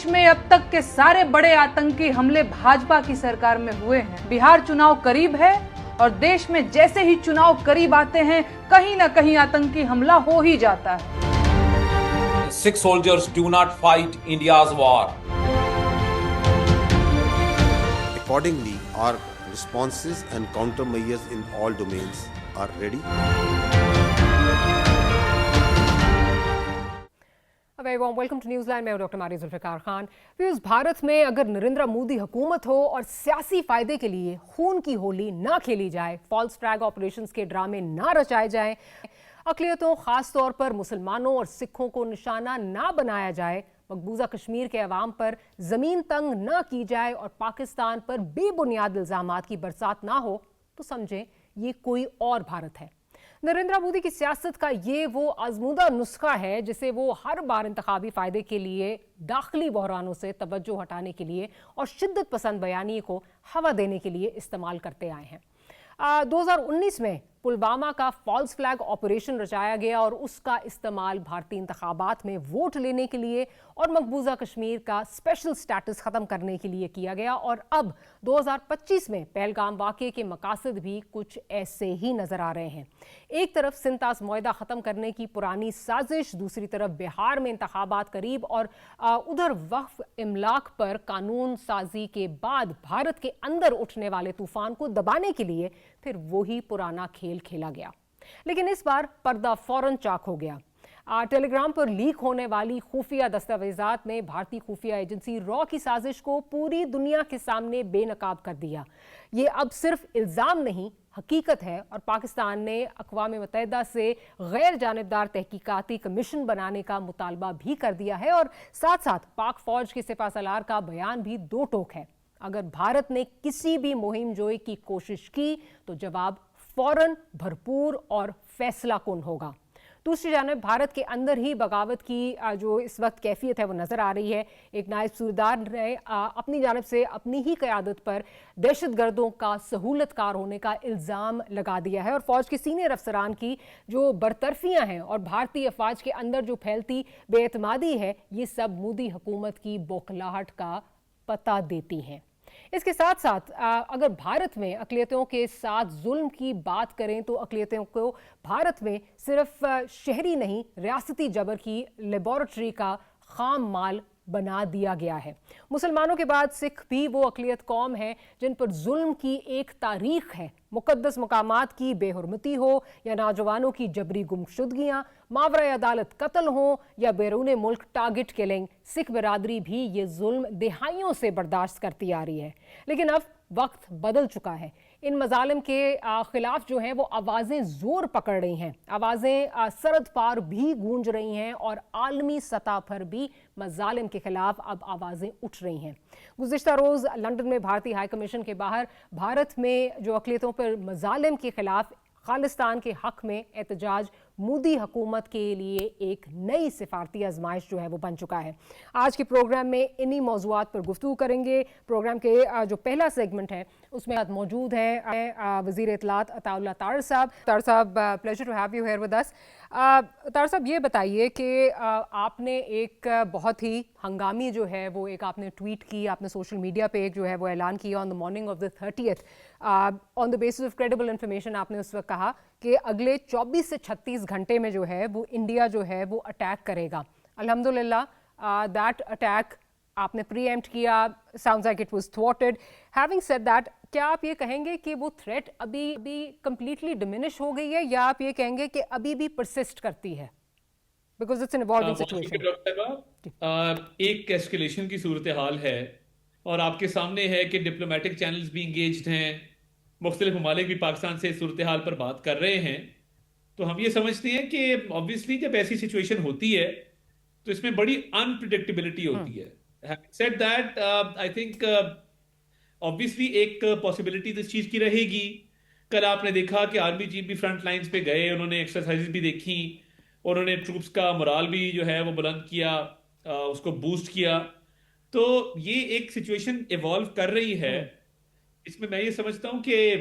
में अब तक के सारे बड़े आतंकी हमले भाजपा की सरकार में हुए हैं। बिहार चुनाव करीब है और देश में जैसे ही चुनाव करीब आते हैं कहीं ना कहीं आतंकी हमला हो ही जाता है। Sick soldiers do not fight India's war. Accordingly, our responses and countermeasures in all domains are ready. A very warm welcome to Newsline. मैं हूं डॉक्टर मारिया जुल्फिकार खान। व्यूअर्स, भारत में अगर नरेंद्र मोदी हुकूमत हो और सियासी फायदे के लिए खून की होली ना खेली जाए, फॉल्स फ्लैग ऑपरेशंस के ड्रामे ना रचाए जाएं, अक़लियतों खास तौर पर मुसलमानों और सिखों को निशाना ना बनाया जाए, मकबूजा कश्मीर के अवाम पर जमीन तंग ना की जाए और पाकिस्तान पर बेबुनियाद इल्जामात की बरसात ना हो, तो समझें ये कोई और भारत है। नरेंद्र मोदी की सियासत का ये वो आजमूदा नुस्खा है जिसे वो हर बार इंतखाबी फायदे के लिए, दाखिली बहरानों से तवज्जो हटाने के लिए और शिद्दत पसंद बयानी को हवा देने के लिए इस्तेमाल करते आए हैं। 2019 में पुलवामा का फॉल्स फ्लैग ऑपरेशन रचाया गया और उसका इस्तेमाल भारतीय इंतखाबात में वोट लेने के लिए और मकबूजा कश्मीर का स्पेशल स्टेटस ख़त्म करने के लिए किया गया। और अब 2025 में पहलगाम वाक़े के मकासद भी कुछ ऐसे ही नज़र आ रहे हैं। एक तरफ सिंतास मुआहदा ख़त्म करने की पुरानी साजिश, दूसरी तरफ बिहार में इंतखाबात करीब और उधर वक्फ इमलाक पर कानून साजी के बाद भारत के अंदर उठने वाले तूफान को दबाने के लिए फिर वही पुराना खेल खेला गया। लेकिन इस बार पर्दा फौरन चाक हो गया। टेलीग्राम पर लीक होने वाली खुफिया दस्तावेजात ने भारतीय खुफिया एजेंसी रॉ की साजिश को पूरी दुनिया के सामने बेनकाब कर दिया। ये अब सिर्फ इल्जाम नहीं, हकीकत है और पाकिस्तान ने अक़वाम मुत्तहिदा से गैर जानिबदार तहकीकाती कमीशन बनाने का मुतालबा भी कर दिया है और साथ साथ पाक फौज के सिपह सलार का बयान भी दो टोक है। अगर भारत ने किसी भी मुहिम जोई की कोशिश की तो जवाब फौरन, भरपूर और फैसला कुन होगा। दूसरी जानब भारत के अंदर ही बगावत की जो इस वक्त कैफियत है वो नज़र आ रही है। एक नायब सूबेदार ने अपनी जानब से अपनी ही क़यादत पर दहशतगर्दों का सहूलतकार होने का इल्ज़ाम लगा दिया है और फ़ौज के सीनियर अफसरान की जो बरतरफियाँ हैं और भारतीय अफवाज के अंदर जो फैलती बेएतमादी है, ये सब मोदी हुकूमत की बौखलाहट का पता देती हैं। इसके साथ साथ अगर भारत में अक़लियतों के साथ जुल्म की बात करें तो अक़लियतों को भारत में सिर्फ शहरी नहीं, रियासती जबर की लेबॉरेटरी का खाम माल बना दिया गया है। मुसलमानों के बाद सिख भी वो अक़लियत कौम है जिन पर जुल्म की एक तारीख है। मुक़द्दस मकामात की बेहुरमती हो या नौजवानों की जबरी गुमशुदगियाँ, मावरा अदालत कत्ल हो या बैरून मुल्क टारगेट किलिंग, सिख बिरादरी भी ये जुल्म दिहाइयों से बर्दाश्त करती आ रही है। लेकिन अब वक्त बदल चुका है। इन मजालिम के खिलाफ जो हैं वो आवाज़ें ज़ोर पकड़ रही हैं, आवाज़ें सरहद पार भी गूंज रही हैं और आलमी सतह पर भी मजालिम के खिलाफ अब आवाज़ें उठ रही हैं। गुज़िश्ता रोज़ लंदन में भारतीय हाई कमीशन के बाहर भारत में जो अक़लियतों पर मजालिम के खिलाफ खालिस्तान के हक़ में एहतजाज मोदी हुकूमत के लिए एक नई सिफारती आजमाइश जो है वो बन चुका है। आज के प्रोग्राम में इन्हीं मौज़ूआत पर गुफ्तगू करेंगे। प्रोग्राम के जो पहला सेगमेंट है उसमें मौजूद हैं वज़ीर इत्तलात अताउल्लाह तार साहब। तार साहब, pleasure to have you here with us. तार साहब, ये बताइए कि आपने एक बहुत ही हंगामी जो है वो एक आपने ट्वीट की, आपने सोशल मीडिया पे एक जो है वो ऐलान किया on the morning of the 30th on the basis of credible information. आपने उस वक्त कहा कि अगले 24 से 36 घंटे में जो है वो इंडिया जो है वो अटैक करेगा। अल्हम्दुलिल्लाह दैट अटैक आपने प्रीएम्प्ट किया, sounds like it was thwarted. Having said that, क्या आप ये कहेंगे कि वो थ्रेट अभी कंप्लीटली डिमिनिश हो गई है या आप ये कहेंगे कि अभी भी परसिस्ट करती है? Because it's an evolving situation. एक एस्केलेशन की सूरत हाल है और आपके सामने है कि डिप्लोमेटिक चैनल्स भी इंगेज्ड हैं, मुख्तलिफ ममालिक भी पाकिस्तान से सूरत हाल पर बात कर रहे हैं। तो हम ये समझते हैं कि ऑब्वियसली जब ऐसी सिचुएशन होती है तो इसमें बड़ी अनप्रिडिक्टेबिलिटी होती है। Having said that, I think obviously एक पॉसिबिलिटी तो इस चीज की रहेगी। कल आपने देखा कि आर्मी चीफ भी फ्रंट लाइंस पे गए, उन्होंने एक्सरसाइजेस भी देखी, उन्होंने ट्रूप्स का मोराल भी जो है वो बुलंद किया, उसको बूस्ट किया। तो ये एक सिचुएशन इवॉल्व कर रही है। इसमें मैं ये समझता हूं कि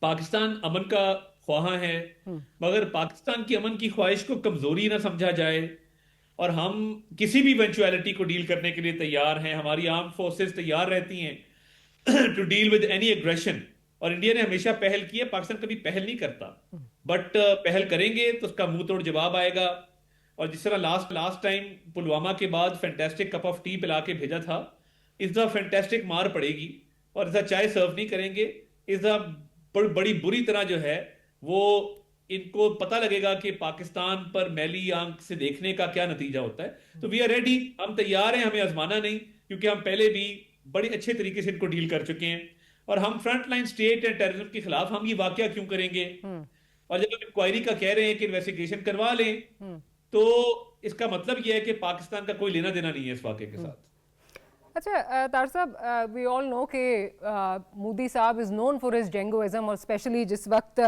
पाकिस्तान अमन का ख्वाहा है, मगर पाकिस्तान की अमन की ख्वाहिश को कमजोरी ना समझा जाए। और हम किसी भी इवेंचुअलिटी को डील करने के लिए तैयार हैं। हमारी आर्म फोर्सेस तैयार रहती हैं to deal with any aggression. और इंडिया ने हमेशा पहल की है, पाकिस्तान कभी पहल नहीं करता, बट पहल करेंगे तो उसका मुंह तोड़ जवाब आएगा। और जिस तरह लास्ट टाइम पुलवामा के बाद फैंटास्टिक कप ऑफ टी पिला के भेजा था, इस दफा फैंटास्टिक मार पड़ेगी और इस चाय सर्व नहीं करेंगे। इस दफा बड़ी बुरी तरह जो है वो इनको पता लगेगा कि पाकिस्तान पर मैली आंख से देखने का क्या नतीजा होता है। तो वी आर रेडी, हम तैयार हैं, हमें आजमाना नहीं, क्योंकि हम पहले भी बड़े अच्छे तरीके से इनको डील कर चुके हैं। और हम front line state and terrorism के खिलाफ हम ये वाकया क्यों करेंगे? और जब हम इंक्वायरी का कह रहे हैं कि इन्वेस्टिगेशन करवा लें, तो इसका मतलब यह है कि पाकिस्तान का कोई लेना देना नहीं है इस वाकये के साथ। अच्छा तार साहब, वी ऑल नो कि मोदी साहब इज़ नोन फॉर हिज जेंगोइज्म, और स्पेशली जिस वक्त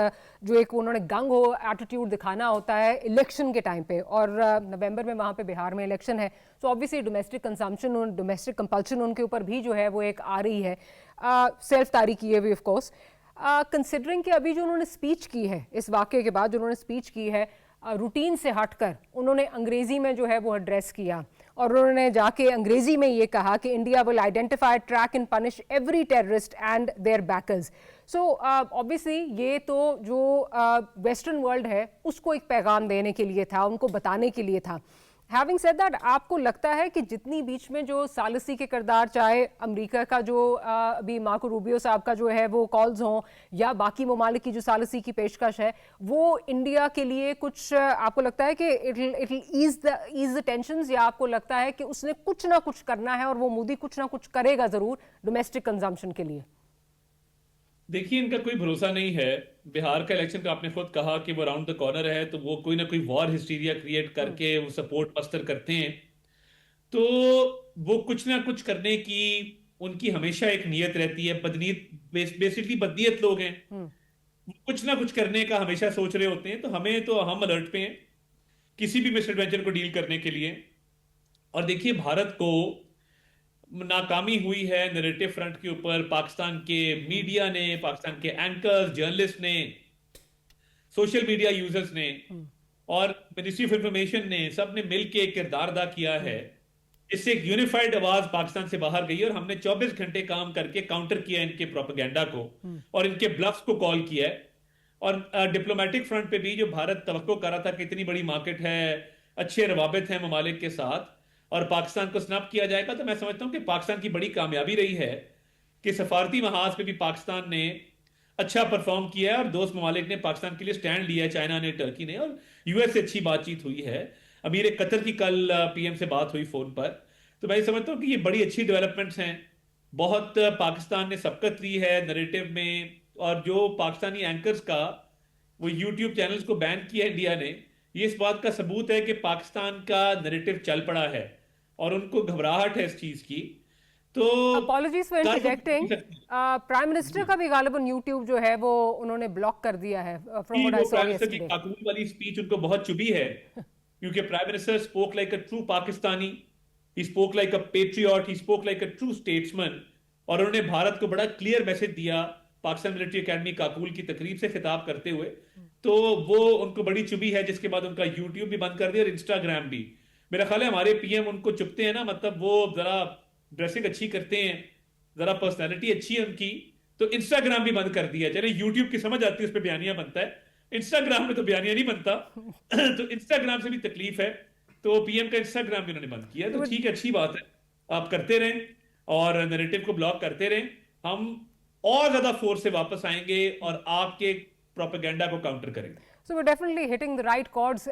जो एक उन्होंने गंग हो एटीट्यूड दिखाना होता है इलेक्शन के टाइम पे, और नवंबर में वहाँ पे बिहार में इलेक्शन है, तो ऑब्वियसली डोमेस्टिक कंजम्पशन और डोमेस्टिक कंपल्शन उनके ऊपर भी जो है वो एक आ रही है, सेल्फ तारी की है भी ऑफ कोर्स। कंसिडरिंग कि अभी जो उन्होंने स्पीच की है इस वाक़े के बाद, जो उन्होंने स्पीच की है रूटीन से हटकर उन्होंने अंग्रेज़ी में जो है वो एड्रेस किया, और उन्होंने जाके अंग्रेज़ी में ये कहा कि India will identify, track and punish every terrorist and their backers. So obviously ये तो जो वेस्टर्न वर्ल्ड है उसको एक पैगाम देने के लिए था, उनको बताने के लिए था। हैविंग सेड दैट, आपको लगता है कि जितनी बीच में जो सालिसी के किरदार, चाहे अमेरिका का जो अभी मार्को रूबियो साहब का जो है वो कॉल्स हों, या बाकी ममालिक की जो सालिसी की पेशकश है, वो इंडिया के लिए कुछ आपको लगता है कि इट ईज द टेंशंस, या आपको लगता है कि उसने कुछ ना कुछ करना है और वो मोदी कुछ ना कुछ करेगा ज़रूर डोमेस्टिक कंजम्पशन के लिए? देखिए, इनका कोई भरोसा नहीं है। बिहार का इलेक्शन का आपने खुद कहा कि वो राउंड द कॉर्नर है, तो वो कोई ना कोई वॉर हिस्टीरिया क्रिएट करके वो सपोर्ट बस्टर करते हैं। तो वो कुछ ना कुछ करने की उनकी हमेशा एक नियत रहती है। बदनीयत, बेसिकली बदनीयत लोग हैं, कुछ ना कुछ करने का हमेशा सोच रहे होते हैं। तो हम अलर्ट पे हैं किसी भी मिसएडवेंचर को डील करने के लिए। और देखिए, भारत को नाकामी हुई है नैरेटिव फ्रंट के ऊपर। पाकिस्तान के मीडिया ने, पाकिस्तान के एंकर्स, जर्नलिस्ट ने, सोशल मीडिया यूजर्स ने और मिनिस्ट्री ऑफ इंफॉर्मेशन ने, सब ने मिलकर एक किरदार अदा किया है। इससे एक यूनिफाइड आवाज पाकिस्तान से बाहर गई और हमने 24 घंटे काम करके काउंटर किया इनके प्रोपेगेंडा को और इनके ब्लफ्स को कॉल किया है। और डिप्लोमेटिक फ्रंट पे भी जो भारत तवक्को कर रहा था कि इतनी बड़ी मार्केट है, अच्छे रवाबित हैं ममालिक के साथ और पाकिस्तान को स्नैप किया जाएगा, तो मैं समझता हूं कि पाकिस्तान की बड़ी कामयाबी रही है कि सफारती महाज पे भी पाकिस्तान ने अच्छा परफॉर्म किया है और दोस्त ममालिक ने पाकिस्तान के लिए स्टैंड लिया है, चाइना ने, टर्की ने, और यूएस से अच्छी बातचीत हुई है। अमीर कतर की कल पीएम से बात हुई फोन पर। तो मैं समझता हूं कि ये बड़ी अच्छी डेवलपमेंट्स हैं। बहुत पाकिस्तान ने सबकत ली है नैरेटिव में, और जो पाकिस्तानी एंकर्स का वो यूट्यूब चैनल्स को बैन किया इंडिया ने, ये इस बात का सबूत है कि पाकिस्तान का नैरेटिव चल पड़ा है और उनको घबराहट है इस चीज की। तो अपॉलॉजीज फॉर इंटरजेक्टिंग, प्राइम मिनिस्टर का भी गालिबन यूट्यूब जो है वो उन्होंने ब्लॉक कर दिया है from what I saw yesterday. Kakul वाली स्पीच उनको बहुत चुभी है क्योंकि prime minister spoke like a true Pakistani, he spoke like a patriot, he spoke like a true statesman, और उन्होंने भारत को बड़ा क्लियर मैसेज दिया पाकिस्तान मिलिट्री एकेडमी काकूल की तकरीब से खिताब करते हुए। तो वो उनको बड़ी चुभी है, जिसके बाद उनका यूट्यूब भी बंद कर दिया और इंस्टाग्राम भी। मेरा ख्याल है हमारे पीएम उनको चुपते हैं ना, मतलब वो जरा ड्रेसिंग अच्छी करते हैं, जरा पर्सनैलिटी अच्छी है उनकी, तो इंस्टाग्राम भी बंद कर दिया। चले यूट्यूब की समझ आती है, उस पर बयानिया बनता है, इंस्टाग्राम में तो बयानिया नहीं बनता तो इंस्टाग्राम से भी तकलीफ है, तो पीएम का इंस्टाग्राम भी उन्होंने बंद किया। तो ठीक है, अच्छी बात है, आप करते रहें और नैरेटिव को ब्लॉक करते रहें। हम और ज्यादा फोर्स से वापस आएंगे और आपके प्रोपेगेंडा को काउंटर करेंगे। So we're definitely hitting the right chords.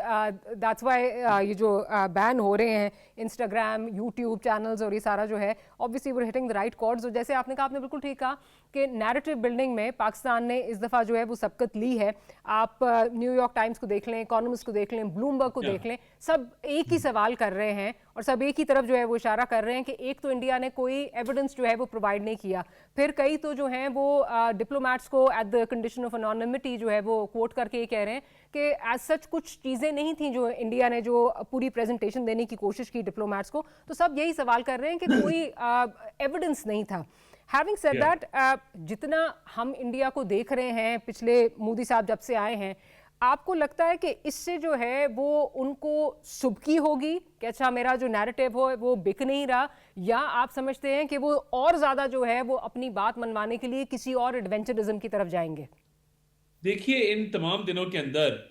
That's why ये जो बैन हो रहे हैं इंस्टाग्राम, यूट्यूब चैनल्स और ये सारा जो है, obviously we're hitting the right chords। और जैसे आपने कहा, आपने बिल्कुल ठीक कहा कि नैरेटिव बिल्डिंग में पाकिस्तान ने इस दफ़ा जो है वो सबकत ली है। आप न्यूयॉर्क टाइम्स को देख लें, इकोनॉमिस्ट को देख लें, ब्लूमबर्ग को देख लें, सब एक ही सवाल कर रहे हैं और सब एक ही तरफ जो है वो इशारा कर रहे हैं कि एक तो इंडिया ने कोई एविडेंस जो है वो प्रोवाइड नहीं किया, फिर कई तो जो हैं वो डिप्लोमेट्स को at the condition of anonymity जो है वो कोट करके ये कह रहे हैं कि एज सच कुछ चीज़ें नहीं थी जो इंडिया ने जो पूरी प्रेजेंटेशन देने की कोशिश की डिप्लोमेट्स को। तो सब यही सवाल कर रहे हैं कि कोई एविडेंस नहीं था। हैविंग सेड दैट, जितना हम इंडिया को देख रहे हैं पिछले मोदी साहब जब से आए हैं, आपको लगता है कि इससे जो है वो उनको सुबकी होगी कि अच्छा मेरा जो नैरेटिव हो वो बिक नहीं रहा, या आप समझते हैं कि वो और ज़्यादा जो है वो अपनी बात मनवाने के लिए किसी और एडवेंचरिज्म की तरफ जाएंगे? देखिए, इन तमाम दिनों के अंदर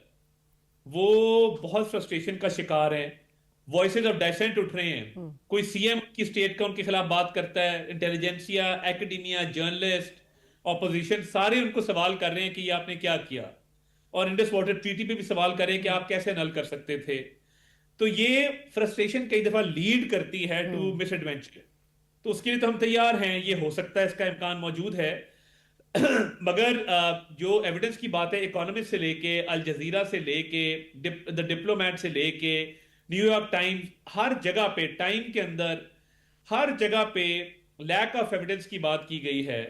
वो बहुत फ्रस्ट्रेशन का शिकार हैं। वॉइसेस ऑफ डाइसेंट उठ रहे हैं। कोई सीएम की स्टेट का उनके खिलाफ बात करता है, इंटेलिजेंसिया, एकेडमिया, जर्नलिस्ट, ऑपोजिशन सारे उनको सवाल कर रहे हैं कि ये आपने क्या किया, और इंडस वाटर ट्रीटी पे भी सवाल कर रहे हैं कि आप कैसे नल कर सकते थे। तो ये फ्रस्ट्रेशन कई दफा लीड करती है टू मिस एडवेंचर। तो उसके लिए तो हम तैयार हैं, ये हो सकता है, इसका इम्कान मौजूद है। मगर जो एविडेंस की बात है, इकोनॉमिस्ट से लेके, अल जजीरा से लेके, द डिप्लोमेट से लेके, न्यूयॉर्क टाइम्स, हर जगह पे, टाइम के अंदर हर जगह पे लैक ऑफ एविडेंस की बात की गई है।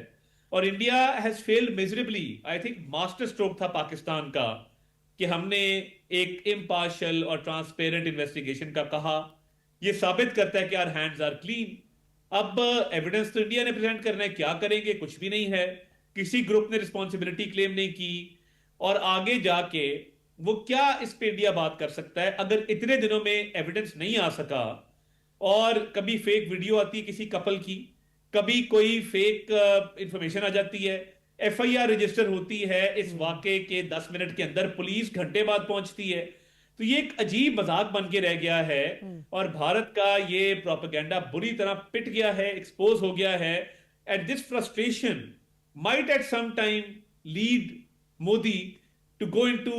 और India has failed miserably. I think master stroke था पाकिस्तान का कि हमने एक इम्पार्शियल और ट्रांसपेरेंट इन्वेस्टिगेशन का कहा। ये साबित करता है कि आवर हैंड्स आर क्लीन। अब एविडेंस तो इंडिया ने प्रेजेंट करना है, क्या करेंगे? कुछ भी नहीं है। किसी ग्रुप ने रिस्पॉन्सिबिलिटी क्लेम नहीं की, और आगे जाके वो क्या इस पे इंडिया बात कर सकता है अगर इतने दिनों में एविडेंस नहीं आ सका? और कभी फेक वीडियो आती है किसी कपल की, कभी कोई फेक इंफॉर्मेशन आ जाती है, एफआईआर रजिस्टर होती है, इस वाकये के 10 मिनट के अंदर पुलिस घंटे बाद पहुंचती है। तो ये एक अजीब मजाक बन के रह गया है, और भारत का ये प्रोपेगेंडा बुरी तरह पिट गया है, एक्सपोज हो गया है। And this frustration might at some time lead Modi to go into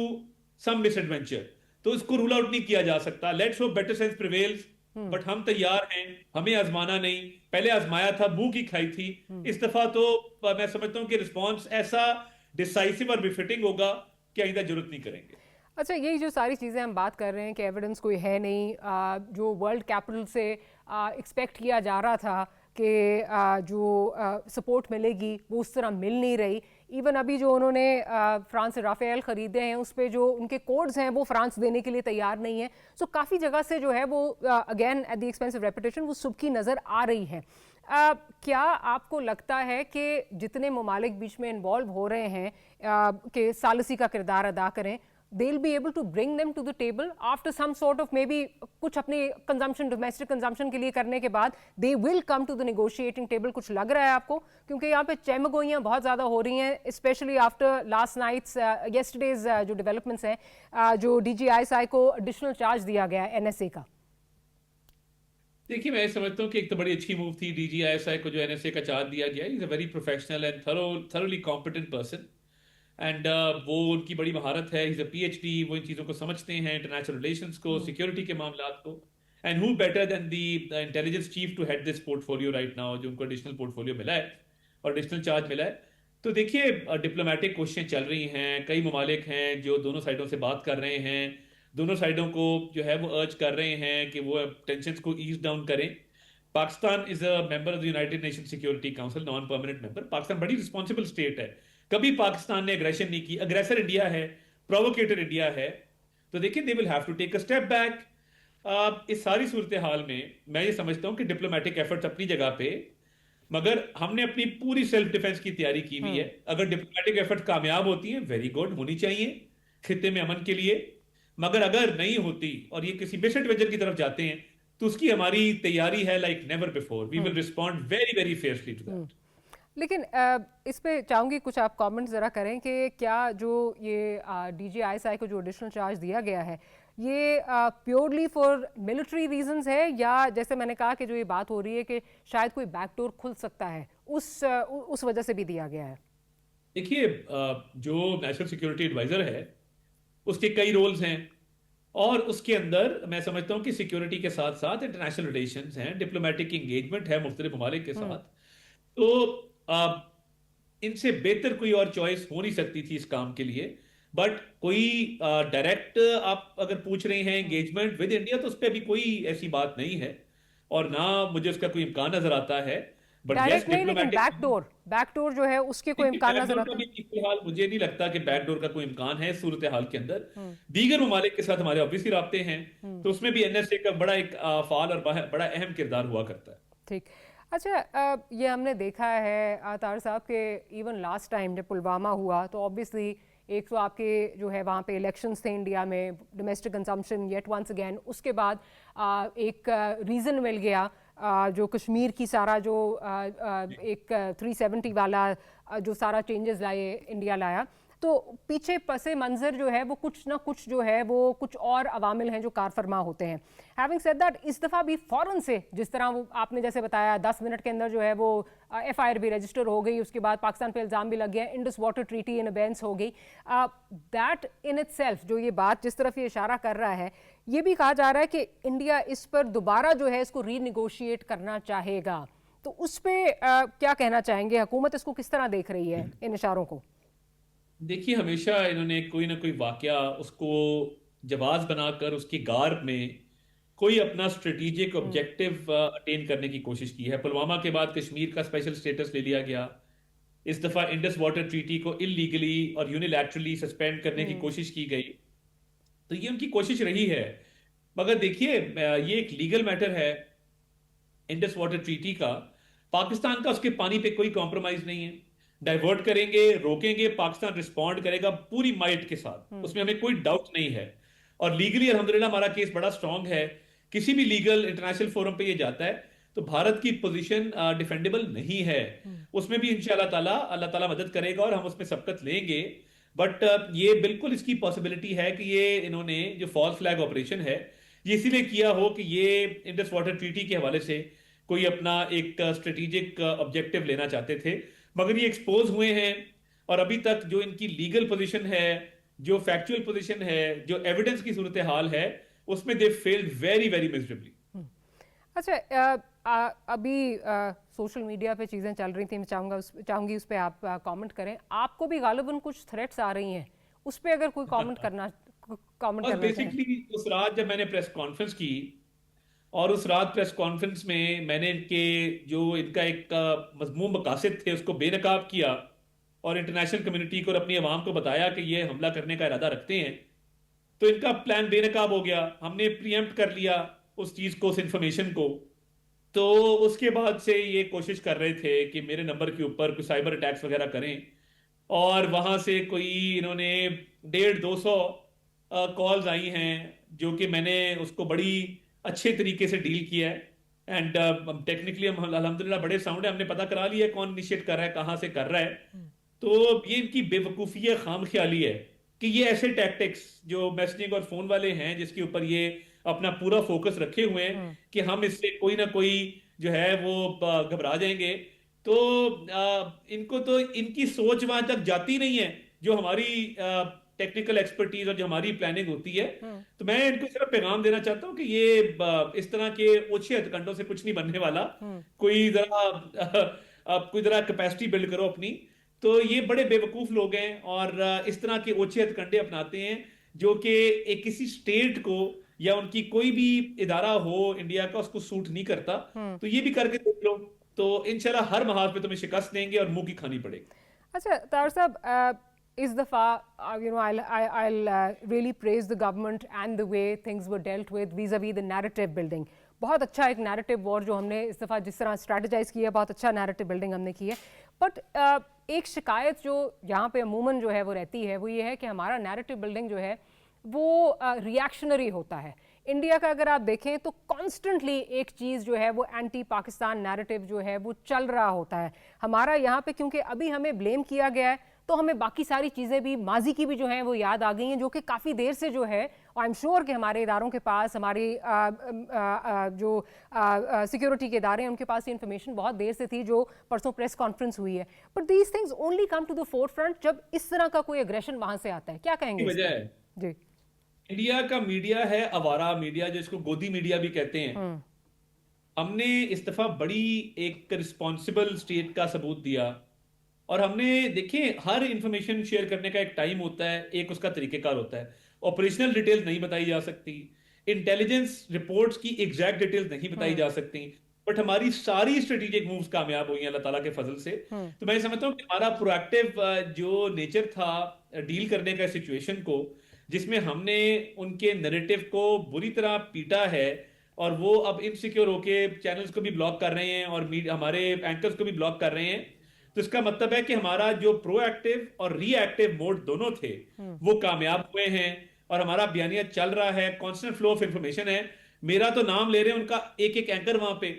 some misadventure. तो इसको रूल आउट नहीं किया जा सकता। Let's hope better sense prevails. But हम तैयार हैं, हमें आजमाना नहीं। पहले आजमाया था, मुंह की खाई थी। इस दफा तो मैं समझता हूं कि रिस्पॉन्स ऐसा डिसाइसिव और बिफिटिंग होगा कि आइंदा जरूरत नहीं करेंगे। अच्छा, यही जो सारी चीज़ें हम बात कर रहे हैं कि एविडेंस कोई है नहीं, जो वर्ल्ड कैपिटल से एक्सपेक्ट किया जा रहा था कि जो सपोर्ट मिलेगी वो उस तरह मिल नहीं रही। इवन अभी जो उन्होंने फ्रांस से राफेल ख़रीदे हैं उस पे जो उनके कोड्स हैं वो फ्रांस देने के लिए तैयार नहीं है। सो काफ़ी जगह से जो है वो again at the expense of reputation वो सुबकी नज़र आ रही है। क्या आपको लगता है कि जितने ममालिक बीच में इन्वॉल्व हो रहे हैं कि सालसी का किरदार अदा करें, they'll be able to bring them to the table after some sort of maybe कुछ अपने कंजम्पशन, डोमेस्टिक कंजम्पशन के लिए करने के बाद they will come to the negotiating table? कुछ लग रहा है आपको? क्योंकि यहाँ पे चहमगोइयाँ बहुत ज़्यादा हो रही हैं, specially after last night's yesterday's जो डेवलपमेंट्स हैं, जो DGISI को एडिशनल चार्ज दिया गया है NSA का। देखिए, मैं समझता हूँ कि एक तो बड़ी अच्छी मूव थी DGISI को जो NSA का चार्ज दिया गया। Is a very professional and thoroughly competent person, and वो उनकी बड़ी महारत है। इज अ PhD, वो इन चीज़ों को समझते हैं, इंटरनेशनल रिलेशंस को, सिक्योरिटी के मामलात को। And who better than the intelligence chief to head this portfolio right now, जो उनको एडिशनल पोर्टफोलियो मिला है और एडिशनल चार्ज मिला है। तो देखिए, डिप्लोमेटिक कोशिशें चल रही हैं, कई ममालिक हैं जो दोनों साइडों से बात कर रहे हैं, दोनों साइडों को जो है वो अर्ज कर रहे हैं कि वो टेंशंस को ईज डाउन करें। Pakistan is a member of the United nation security council, non permanent member. Pakistan बड़ी रिस्पॉन्सिबल स्टेट है, कभी पाकिस्तान ने एग्रेशन नहीं की। अग्रेसर इंडिया है, प्रोवोकेटर इंडिया है। तो देखिए, they will have to take a step back. इस सारी सूरत हाल में मैं ये समझता हूं कि डिप्लोमेटिक एफर्ट्स अपनी जगह पे, मगर हमने अपनी पूरी सेल्फ डिफेंस की तैयारी की हुई है। अगर डिप्लोमेटिक एफर्ट कामयाब होती हैं, वेरी गुड, होनी चाहिए खित्ते में अमन के लिए। मगर अगर नहीं होती और ये किसी मिसएडवेंचर की तरफ जाते हैं, तो उसकी हमारी तैयारी है like never before. We will respond very very fairly to that. लेकिन इस पे चाहूँगी कुछ आप कमेंट ज़रा करें कि क्या जो ये DGISI को जो एडिशनल चार्ज दिया गया है, ये प्योरली फॉर मिलिट्री रीजंस है, या जैसे मैंने कहा कि जो ये बात हो रही है कि शायद कोई बैकडोर खुल सकता है, उस वजह से भी दिया गया है? देखिए, जो नेशनल सिक्योरिटी एडवाइजर है उसके कई रोल्स हैं, और उसके अंदर मैं समझता हूं कि सिक्योरिटी के साथ साथ इंटरनेशनल रिलेशंस हैं, डिप्लोमेटिक एंगेजमेंट है मुख्तलिफ ममालिक के साथ। तो इनसे बेहतर कोई और चॉइस हो नहीं सकती थी इस काम के लिए। बट कोई डायरेक्ट आप अगर पूछ रहे हैं एंगेजमेंट विद इंडिया, तो उस पर अभी कोई ऐसी बात नहीं है, और ना मुझे उसका कोई इम्कान नजर आता है। डायरेक्ट नहीं, लेकिन बैकडोर जो है उसके कोई इम्कान नजर आता है? फिलहाल मुझे नहीं लगता कि बैकडोर का कोई इम्कान है सूरत हाल के अंदर। दीगर ममालिक के साथ हमारे ऑब्वियसली राब्ते हैं, तो उसमें भी NSA का बड़ा एक फाल और बड़ा अहम किरदार हुआ करता है। ठीक। अच्छा, ये हमने देखा है तार साहब के इवन लास्ट टाइम जब पुलवामा हुआ तो ऑब्वियसली एक तो आपके जो है वहाँ पे इलेक्शंस थे इंडिया में, domestic consumption yet once again, उसके बाद एक रीज़न मिल गया जो कश्मीर की सारा जो एक 370 वाला जो सारा चेंजेस लाए इंडिया लाया, तो पीछे पसे मंजर जो है वो कुछ ना कुछ जो है वो कुछ और अवामिल हैं जो कार फरमा होते हैं। हैविंग सेड दैट, इस दफ़ा भी फ़ौरन से जिस तरह वो आपने जैसे बताया 10 मिनट के अंदर जो है वो FIR भी रजिस्टर हो गई, उसके बाद पाकिस्तान पे इल्ज़ाम भी लग गया, इंडस वाटर ट्रीटी इन अबेंस हो गई। दैट इन इटसेल्फ, जो ये बात जिस तरफ ये इशारा कर रहा है, ये भी कहा जा रहा है कि इंडिया इस पर दोबारा जो है इसको रीनिगोशिएट करना चाहेगा। तो उस पर क्या कहना चाहेंगे, हुकूमत इसको किस तरह देख रही है इन इशारों को? देखिए, हमेशा इन्होंने कोई ना कोई वाकया उसको जवाब बनाकर उसकी गार में कोई अपना स्ट्रेटेजिक ऑब्जेक्टिव अटेन करने की कोशिश की है। पुलवामा के बाद कश्मीर का स्पेशल स्टेटस ले लिया गया। इस दफा इंडस वाटर ट्रीटी को इलीगली और यूनिलैटरली सस्पेंड करने की कोशिश की गई। तो ये उनकी कोशिश रही है। मगर देखिए, ये एक लीगल मैटर है इंडस वाटर ट्रीटी का। पाकिस्तान का उसके पानी पे कोई कॉम्प्रोमाइज नहीं है। डाइवर्ट करेंगे, रोकेंगे, पाकिस्तान रिस्पॉन्ड करेगा पूरी माइट के साथ, उसमें हमें कोई डाउट नहीं है। और लीगली अल्हम्दुलिल्लाह हमारा केस बड़ा स्ट्रांग है। किसी भी लीगल इंटरनेशनल फोरम पे ये जाता है तो भारत की पोजीशन डिफेंडेबल नहीं है। उसमें भी इंशाअल्लाह अल्लाह ताला मदद करेगा और हम उसमें सबकत लेंगे। बट ये बिल्कुल इसकी पॉसिबिलिटी है कि ये इन्होंने जो फॉल्स फ्लैग ऑपरेशन है ये इसीलिए किया हो कि ये इंडस वाटर ट्रीटी के हवाले से कोई अपना एक स्ट्रेटेजिक ऑब्जेक्टिव लेना चाहते थे। मगर ये एक्सपोज हुए हैं और अभी तक जो इनकी लीगल पोजीशन है, जो फैक्चुअल पोजीशन है, जो एविडेंस की सूरत हाल है, उसमें they failed very very miserably. अच्छा, अभी सोशल मीडिया पे चीज़ें चल रही थी, मैं चाहूंगी उस पर आप कमेंट करें। आपको भी गालिबन कुछ थ्रेट्स आ रही हैं, उस पर अगर कोई कमेंट करना बेसिकली उस रात जब मैंने प्रेस कॉन्फ्रेंस की और उस रात प्रेस कॉन्फ्रेंस में मैंने इनके जो इनका एक मज़मूम मकासद थे उसको बेनकाब किया और इंटरनेशनल कम्युनिटी को और अपनी आवाम को बताया कि ये हमला करने का इरादा रखते हैं, तो इनका प्लान बेनकाब हो गया। हमने प्रीएम्प्ट कर लिया उस चीज को, उस इंफॉर्मेशन को। तो उसके बाद से ये कोशिश कर रहे थे कि मेरे नंबर के ऊपर कोई साइबर अटैक्स वगैरह करें और वहां से कोई इन्होंने 150-200 कॉल्स आई हैं जो कि मैंने उसको बड़ी अच्छे तरीके से डील किया है। एंड टेक्निकली हम अल्हम्दुलिल्लाह बड़े साउंड है, हमने पता करा लिया कौन इनिशिएट कर रहा है, कहां से कर रहा है। तो ये इनकी बेवकूफ़ी है, खाम ख्याली है कि ये ऐसे टैक्टिक्स जो मैसेजिंग और फोन वाले हैं जिसके ऊपर ये अपना पूरा फोकस रखे हुए हैं कि हम इससे कोई ना कोई जो है वो घबरा जाएंगे। तो इनको तो इनकी सोच वहां तक जाती नहीं है जो हमारी टेक्निकल एक्सपर्टीज और जो हमारी प्लानिंग होती है। तो मैं इनको सिर्फ पैगाम देना चाहता हूँ कि ये इस तरह के ओछे हथकंडों से कुछ नहीं बनने वाला। कोई जरा कैपेसिटी बिल्ड करो अपनी। तो ये बड़े बेवकूफ लोग हैं और इस तरह के ओछे हथकंडे अपनाते हैं जो कि एक किसी स्टेट को या उनकी कोई भी इदारा हो इंडिया का उसको सूट नहीं करता। तो ये भी करके देख लो, तो इंशाल्लाह हर महाज पे तुम्हें शिकस्त देंगे और मुंह की खानी पड़ेगी। अच्छा तार साहब, इस दफ़ा I'll really praise the government and the way things were dealt with vis-a-vis the narrative building. बहुत अच्छा एक नैरेटिव वॉर जो हमने इस दफ़ा जिस तरह स्ट्रैटेजाइज किया, बहुत अच्छा नैरेटिव बिल्डिंग हमने की है। बट एक शिकायत जो यहाँ पे अमूमन जो है वो रहती है वो ये है कि हमारा नैरेटिव बिल्डिंग जो है वो रिएक्शनरी होता है। इंडिया का अगर आप देखें तो कॉन्स्टेंटली एक चीज़ जो है वो एंटी पाकिस्तान नैरेटिव जो है वो चल रहा होता है हमारा यहाँ पे, क्योंकि अभी हमें ब्लेम किया गया है तो हमें बाकी सारी चीज़ें भी माजी की भी जो हैं वो याद आ गई हैं, जो कि काफ़ी देर से जो है आई एम श्योर कि हमारे इदारों के पास, हमारी जो सिक्योरिटी के इदारे हैं उनके पास ये इन्फॉर्मेशन बहुत देर से थी जो परसों प्रेस कॉन्फ्रेंस हुई है। But these things only come to the forefront जब इस तरह का कोई एग्रेशन वहां से आता है। क्या कहेंगे वजह है जी? इंडिया का मीडिया है आवारा मीडिया, जो इसको गोदी मीडिया भी कहते हैं। हमने इस दफा बड़ी एक रिस्पॉन्सिबल स्टेट का सबूत दिया और हमने देखिए हर इंफॉर्मेशन शेयर करने का एक टाइम होता है, एक उसका तरीकेकार होता है। ऑपरेशनल डिटेल्स नहीं बताई जा सकती, इंटेलिजेंस रिपोर्ट्स की एग्जैक्ट डिटेल्स नहीं बताई जा सकती, बट हमारी सारी स्ट्रेटेजिक मूव्स कामयाब हुई हैं अल्लाह ताला के फजल से। तो मैं समझता हूँ कि हमारा प्रोएक्टिव जो नेचर था डील करने का सिचुएशन को, जिसमें हमने उनके नैरेटिव को बुरी तरह पीटा है और वो अब इनसिक्योर होके चैनल्स को भी ब्लॉक कर रहे हैं और हमारे एंकर्स को भी ब्लॉक कर रहे हैं, तो इसका मतलब है कि हमारा जो प्रोएक्टिव और रिएक्टिव मोड दोनों थे वो कामयाब हुए हैं और हमारा बयानिया चल रहा है, कांस्टेंट फ्लो ऑफ इंफॉर्मेशन है। मेरा तो नाम ले रहे हैं उनका एक एक एंकर वहां पे,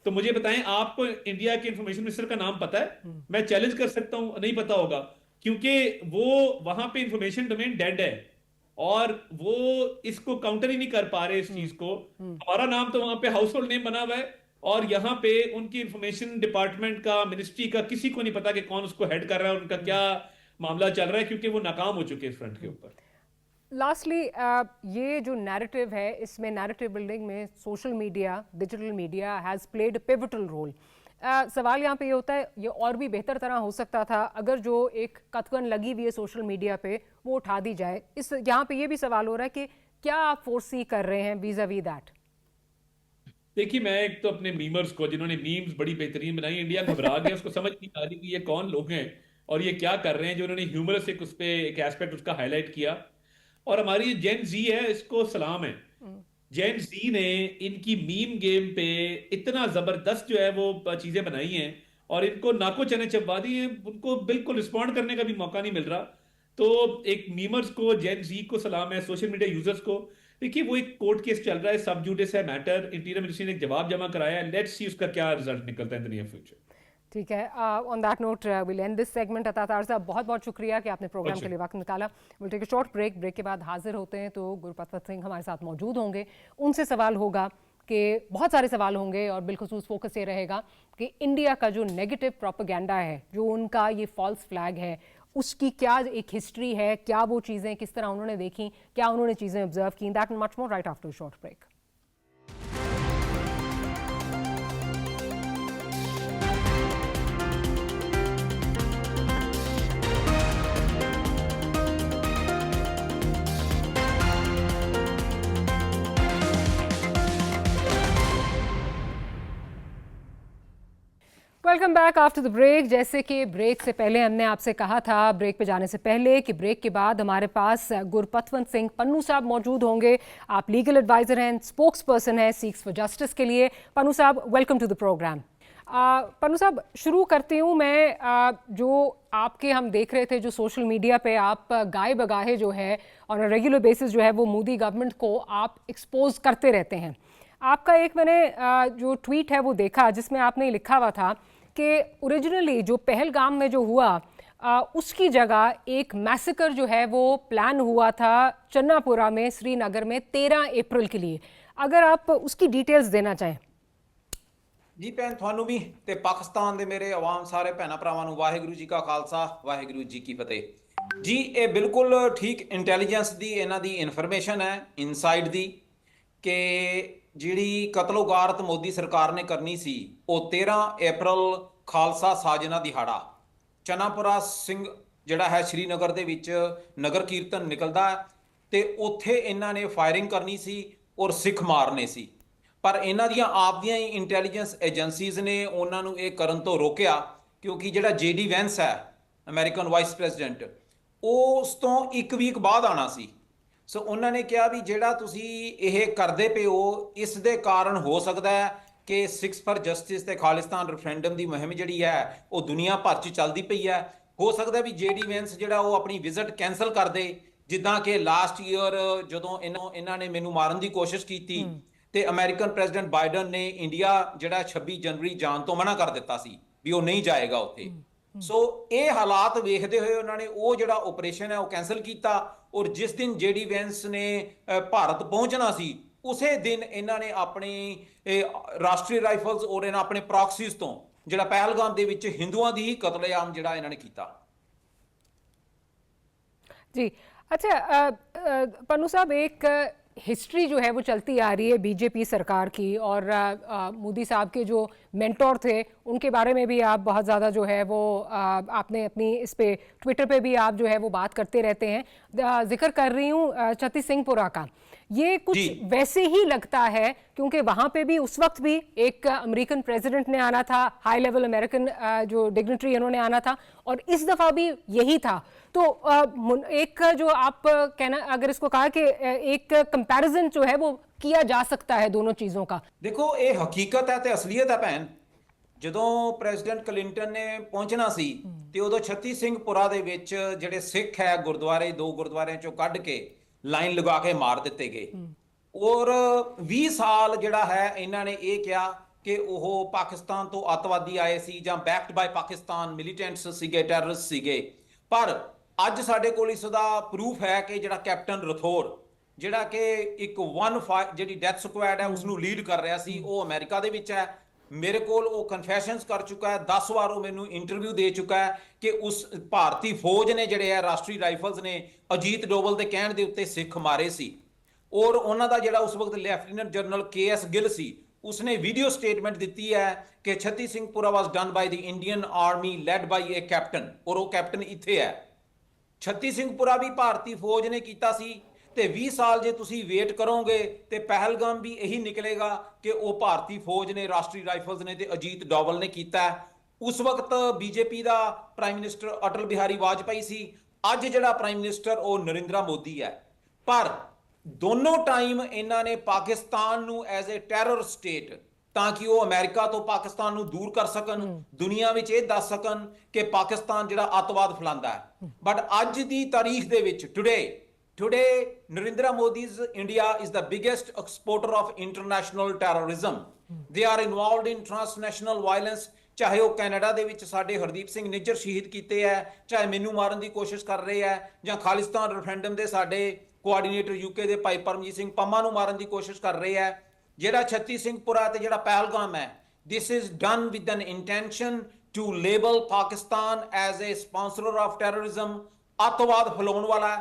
तो मुझे बताएं आपको इंडिया के इंफॉर्मेशन मिनिस्टर का नाम पता है? मैं चैलेंज कर सकता हूं नहीं पता होगा, क्योंकि वो वहां पे इंफॉर्मेशन डोमेन डेड है और वो इसको काउंटर ही नहीं कर पा रहे इस चीज को। हमारा नाम तो वहां पे हाउस होल्ड नेम बना हुआ है और यहाँ पे उनकी इंफॉर्मेशन डिपार्टमेंट का, मिनिस्ट्री का किसी को नहीं पता कि कौन उसको हेड कर रहा है, उनका क्या मामला चल रहा है, क्योंकि वो नाकाम हो चुके हैं इस फ्रंट के ऊपर। लास्टली ये जो नैरेटिव है, इसमें नैरेटिव बिल्डिंग में social media, digital media has played pivotal role. सवाल यहाँ पे ये होता है, ये और भी बेहतर तरह हो सकता था अगर जो एक कथन लगी हुई है सोशल मीडिया पे वो उठा दी जाए। इस यहाँ पे ये भी सवाल हो रहा है कि क्या आप फोर्सी कर रहे हैं वीजा वी दैट? देखिए, मैं एक तो अपने मीमर्स को, जिन्होंने मीम्स बड़ी बेहतरीन बनाई, इंडिया घबरा गया, उसको समझ नहीं आ रही कि ये कौन लोग हैं और ये क्या कर रहे हैं, जो उन्होंने ह्यूमरस एक उस पे एक एस्पेक्ट उसका हाईलाइट किया। और हमारी जेन जी है, इसको सलाम है। जेन जी ने इनकी मीम गेम पे इतना जबरदस्त जो है वो चीजें बनाई हैं और इनको नाको चने चबा दी हैं, उनको बिल्कुल रिस्पॉन्ड करने का भी मौका नहीं मिल रहा। तो एक मीमर्स को, जेन जी को सलाम है, सोशल मीडिया यूजर्स को। देखिए, वो एक कोर्ट केस चल रहा है, सब जुडिस है मैटर, इंटीरियर मिनिस्ट्री ने एक जवाब जमा कराया है, लेट्स सी उसका क्या रिजल्ट निकलता है इन द नियर फ्यूचर। ठीक है, on that note will end this segment. अतातार साहब, बहुत बहुत शुक्रिया कि आपने प्रोग्राम के लिए वक्त निकाला। Will take a short break, break के बाद हाजिर होते हैं तो गुरपतवंत सिंह हमारे साथ मौजूद होंगे। उनसे सवाल होगा कि बहुत सारे सवाल होंगे और बिलखुसूस फोकस ये रहेगा कि इंडिया का जो नेगेटिव प्रोपेगेंडा है, जो उनका ये फॉल्स फ्लैग है, उसकी क्या एक हिस्ट्री है, क्या वो चीज़ें किस तरह उन्होंने देखी, क्या उन्होंने चीज़ें ऑब्जर्व की। That and much more right after short break. Welcome back after the break. जैसे कि ब्रेक से पहले हमने आपसे कहा था, ब्रेक पे जाने से पहले, कि ब्रेक के बाद हमारे पास गुरपतवंत सिंह पन्नू साहब मौजूद होंगे। आप लीगल एडवाइज़र हैं, स्पोक्स पर्सन हैं सीक्स फॉर जस्टिस के लिए। पन्नू साहब, welcome to the programme. Pannu साहब, शुरू करती हूँ मैं। जो आपके हम देख रहे थे, जो सोशल मीडिया पे आप गाए बगाहे जो है ऑन अ रेगुलर बेसिस जो है वो मोदी गवर्नमेंट को आप एक्सपोज करते रहते हैं। आपका एक मैंने जो ट्वीट है वो देखा जिसमें आपने लिखा हुआ था कि ओरिजिनली जो पहलगाम में जो हुआ उसकी जगह एक मैसेकर जो है वो प्लान हुआ था चन्नापुरा में, श्रीनगर में 13 अप्रैल के लिए। अगर आप उसकी डिटेल्स देना चाहें। जी भैन, थानू भी ते पाकिस्तान दे मेरे आवाम सारे भैन भरावां नूं वाहिगुरू जी का खालसा वाहिगुरू जी की फतेह। जी, ये बिल्कुल ठीक इंटैलीजेंस दी इन्हां दी इन्फॉर्मेशन है, इनसाइड दी, कि ਜਿਹੜੀ ਕਤਲੋਗਾਰਤ ਮੋਦੀ ਸਰਕਾਰ ਨੇ ਕਰਨੀ ਸੀ ਉਹ 13 ਅਪ੍ਰੈਲ ਖਾਲਸਾ ਸਾਜਨਾ ਦਿਹਾੜਾ ਚਨਾਪੁਰਾ ਸਿੰਘ ਜਿਹੜਾ ਹੈ ਸ਼੍ਰੀਨਗਰ ਦੇ ਵਿੱਚ ਨਗਰ ਕੀਰਤਨ ਨਿਕਲਦਾ ਤੇ ਉੱਥੇ ਇਹਨਾਂ ਨੇ ਫਾਇਰਿੰਗ ਕਰਨੀ ਸੀ ਔਰ ਸਿੱਖ ਮਾਰਨੇ ਸੀ। ਪਰ ਇਹਨਾਂ ਦੀਆਂ ਆਪ ਦੀਆਂ ਹੀ ਇੰਟੈਲੀਜੈਂਸ ਏਜੰਸੀਜ਼ ਨੇ ਉਹਨਾਂ ਨੂੰ ਇਹ ਕਰਨ ਤੋਂ ਰੋਕਿਆ, ਕਿਉਂਕਿ ਜਿਹੜਾ JD ਵੈਂਸ ਹੈ ਅਮਰੀਕਨ ਵਾਈਸ ਪ੍ਰੈਜ਼ੀਡੈਂਟ, ਉਹ ਉਸ ਤੋਂ 1 ਵੀਕ ਬਾਅਦ ਆਉਣਾ ਸੀ। ਸੋ ਉਹਨਾਂ ਨੇ ਕਿਹਾ ਵੀ ਜਿਹੜਾ ਤੁਸੀਂ ਇਹ ਕਰਦੇ ਪਏ ਹੋ, ਇਸ ਦੇ ਕਾਰਨ ਹੋ ਸਕਦਾ ਹੈ ਕਿ ਸਿੱਖਸ ਫॉर ਜਸਟਿਸ ਤੇ ਖਾਲਿਸਤਾਨ ਰੈਫਰੈਂਡਮ ਦੀ ਮੁਹਿੰਮ ਜਿਹੜੀ ਹੈ ਉਹ ਦੁਨੀਆ ਭਰ 'ਚ ਚੱਲਦੀ ਪਈ ਹੈ। ਹੋ ਸਕਦਾ ਵੀ JD ਵੈਂਸ ਜਿਹੜਾ ਉਹ ਆਪਣੀ ਵਿਜ਼ਿਟ ਕੈਂਸਲ ਕਰ ਦੇ, ਜਿੱਦਾਂ ਕਿ ਲਾਸਟ ਈਅਰ ਜਦੋਂ ਇਹਨਾਂ ਨੇ ਮੈਨੂੰ ਮਾਰਨ ਦੀ ਕੋਸ਼ਿਸ਼ ਕੀਤੀ ਤੇ ਅਮਰੀਕਨ ਪ੍ਰੈਜ਼ੀਡੈਂਟ ਬਾਈਡਨ ਨੇ ਇੰਡੀਆ ਜਿਹੜਾ 26 ਜਨਵਰੀ ਜਾਣ ਤੋਂ ਮਨਾ ਕਰ ਦਿੱਤਾ ਸੀ ਵੀ ਉਹ ਨਹੀਂ ਜਾਏਗਾ ਉੱਥੇ। ਸੋ ਇਹ ਹਾਲਾਤ ਵੇਖਦੇ ਹੋਏ ਉਹਨਾਂ ਨੇ ਉਹ ਜਿਹੜਾ ਆਪਰੇਸ਼ਨ ਹੈ ਉਹ ਕੈਂਸਲ ਕੀਤਾ ਔਰ ਜਿਸ ਦਿਨ JD ਵੈਂਸ ਨੇ ਭਾਰਤ ਪਹੁੰਚਣਾ ਸੀ ਉਸੇ ਦਿਨ ਇਹਨਾਂ ਨੇ ਆਪਣੀ ਰਾਸ਼ਟਰੀ ਰਾਈਫਲਸ ਔਰ ਇਹਨਾਂ ਆਪਣੇ ਪ੍ਰੌਕਸੀਜ਼ ਤੋਂ ਜਿਹੜਾ ਪਹਿਲਗਾਮ ਦੇ ਵਿੱਚ ਹਿੰਦੂਆਂ ਦੀ ਹੀ ਕਤਲੇਆਮ ਜਿਹੜਾ ਇਹਨਾਂ ਨੇ ਕੀਤਾ। जी, अच्छा पन्नू साहब, एक हिस्ट्री जो है वो चलती आ रही है बीजेपी सरकार की और मोदी साहब के जो मेंटोर थे उनके बारे में भी आप बहुत ज़्यादा जो है वो आपने अपनी इस पे ट्विटर पे भी आप जो है वो बात करते रहते हैं। जिक्र कर रही हूँ छत्तीस सिंहपुरा का। ये कुछ वैसे ही लगता है क्योंकि वहाँ पे भी उस वक्त भी एक अमेरिकन प्रेसिडेंट ने आना था, हाई लेवल अमेरिकन जो डिग्निटरी उन्होंने आना था, और इस दफ़ा भी यही था। तो एक जो आप कहना, अगर इसको कहा कि एक कंपैरिजन जो है वो किया जा सकता है दोनों चीज़ों का। देखो, ये हकीकत है ते असलियत है भैन। ਜਦੋਂ ਪ੍ਰੈਜ਼ੀਡੈਂਟ ਕਲਿੰਟਨ ਨੇ ਪਹੁੰਚਣਾ ਸੀ ਤੇ ਉਦੋਂ ਛੱਤੀ ਸਿੰਘਪੁਰਾ ਦੇ ਵਿੱਚ ਜਿਹੜੇ ਸਿੱਖ ਹੈ ਗੁਰਦੁਆਰੇ, 2 ਗੁਰਦੁਆਰਿਆਂ ਚੋਂ ਕੱਢ ਕੇ ਲਾਈਨ ਲਗਾ ਕੇ ਮਾਰ ਦਿੱਤੇ ਗਏ। ਔਰ 20 ਸਾਲ ਜਿਹੜਾ ਹੈ ਇਹਨਾਂ ਨੇ ਇਹ ਕਿਹਾ ਕਿ ਉਹ ਪਾਕਿਸਤਾਨ ਤੋਂ ਅੱਤਵਾਦੀ ਆਏ ਸੀ ਜਾਂ ਬੈਕਡ ਬਾਈ ਪਾਕਿਸਤਾਨ ਮਿਲੀਟੈਂਟਸ ਸੀਗੇ, ਟੈਰਰਿਸਟ ਸੀਗੇ। ਪਰ ਅੱਜ ਸਾਡੇ ਕੋਲ ਇਸ ਦਾ ਪ੍ਰੂਫ ਹੈ ਕਿ ਜਿਹੜਾ ਕੈਪਟਨ ਰਥੋਰ, ਜਿਹੜਾ ਕਿ ਇੱਕ ਜਿਹੜੀ ਡੈਥ ਸਕੁਐਡ ਹੈ ਉਸ ਨੂੰ ਲੀਡ ਕਰ ਰਿਹਾ ਸੀ, ਉਹ ਅਮਰੀਕਾ ਦੇ ਵਿੱਚ ਹੈ। ਮੇਰੇ ਕੋਲ ਉਹ ਕਨਫੈਸ਼ਨਸ ਕਰ ਚੁੱਕਾ ਹੈ, 10 ਵਾਰ ਉਹ ਮੈਨੂੰ ਇੰਟਰਵਿਊ ਦੇ ਚੁੱਕਾ ਹੈ ਕਿ ਉਸ ਭਾਰਤੀ ਫੌਜ ਨੇ ਜਿਹੜੇ ਹੈ ਰਾਸ਼ਟਰੀ ਰਾਈਫਲਸ ਨੇ ਅਜੀਤ ਡੋਵਲ ਦੇ ਕਹਿਣ ਦੇ ਉੱਤੇ ਸਿੱਖ ਮਾਰੇ ਸੀ। ਔਰ ਉਹਨਾਂ ਦਾ ਜਿਹੜਾ ਉਸ ਵਕਤ ਲੈਫਟੀਨੈਂਟ ਜਨਰਲ KS ਗਿੱਲ ਸੀ, उसने वीडियो स्टेटमेंट दी है कि Chittisinghpura was done by the Indian army led by a captain, और वो कैप्टन इत्थे है। छत्ती सिंहपुरा भी भारतीय फौज ने कीता सी ते 20 साल जे तुसी वेट करोगे ते पहलगाम भी यही निकलेगा कि वो भारतीय फौज ने, राष्ट्रीय राइफल्स ने ते अजीत डोवल ने कीता है। उस वक्त बीजेपी का प्राइम मिनिस्टर अटल बिहारी वाजपेयी सी, अज जिहड़ा प्राइम मिनिस्टर वो नरेंद्र मोदी है। पर दोनों टाइम इन्हों ने पाकिस्तान नू एज ए टैरर स्टेट ताकि वो अमेरिका तो पाकिस्तान नू दूर कर सकन, दुनिया विच ये दस सकन कि पाकिस्तान जिहड़ा अतवाद फैलांदा है। बट अज दी तारीख दे विच today Narendra Modi's India is the biggest exporter of international terrorism. They are involved in transnational violence, चाहे वो कैनेडा दे विच साडे हरदीप सिंह निज्जर शहीद कीते है, चाहे मैनू मारन दी कोशिश कर रहे हैं, जां खालिस्तान रेफरेंडम दे साडे कोआर्डीनेटर यूके दे भाई परमजीत सिंह पम्मा नू मारन दी कोशिश कर रहे हैं। जिहड़ा छत्ती सिंहपुरा ते जिहड़ा पहलगाम है, this is done with an intention to label Pakistan as a sponsor of terrorism, अतवाद फैलाउण वाला,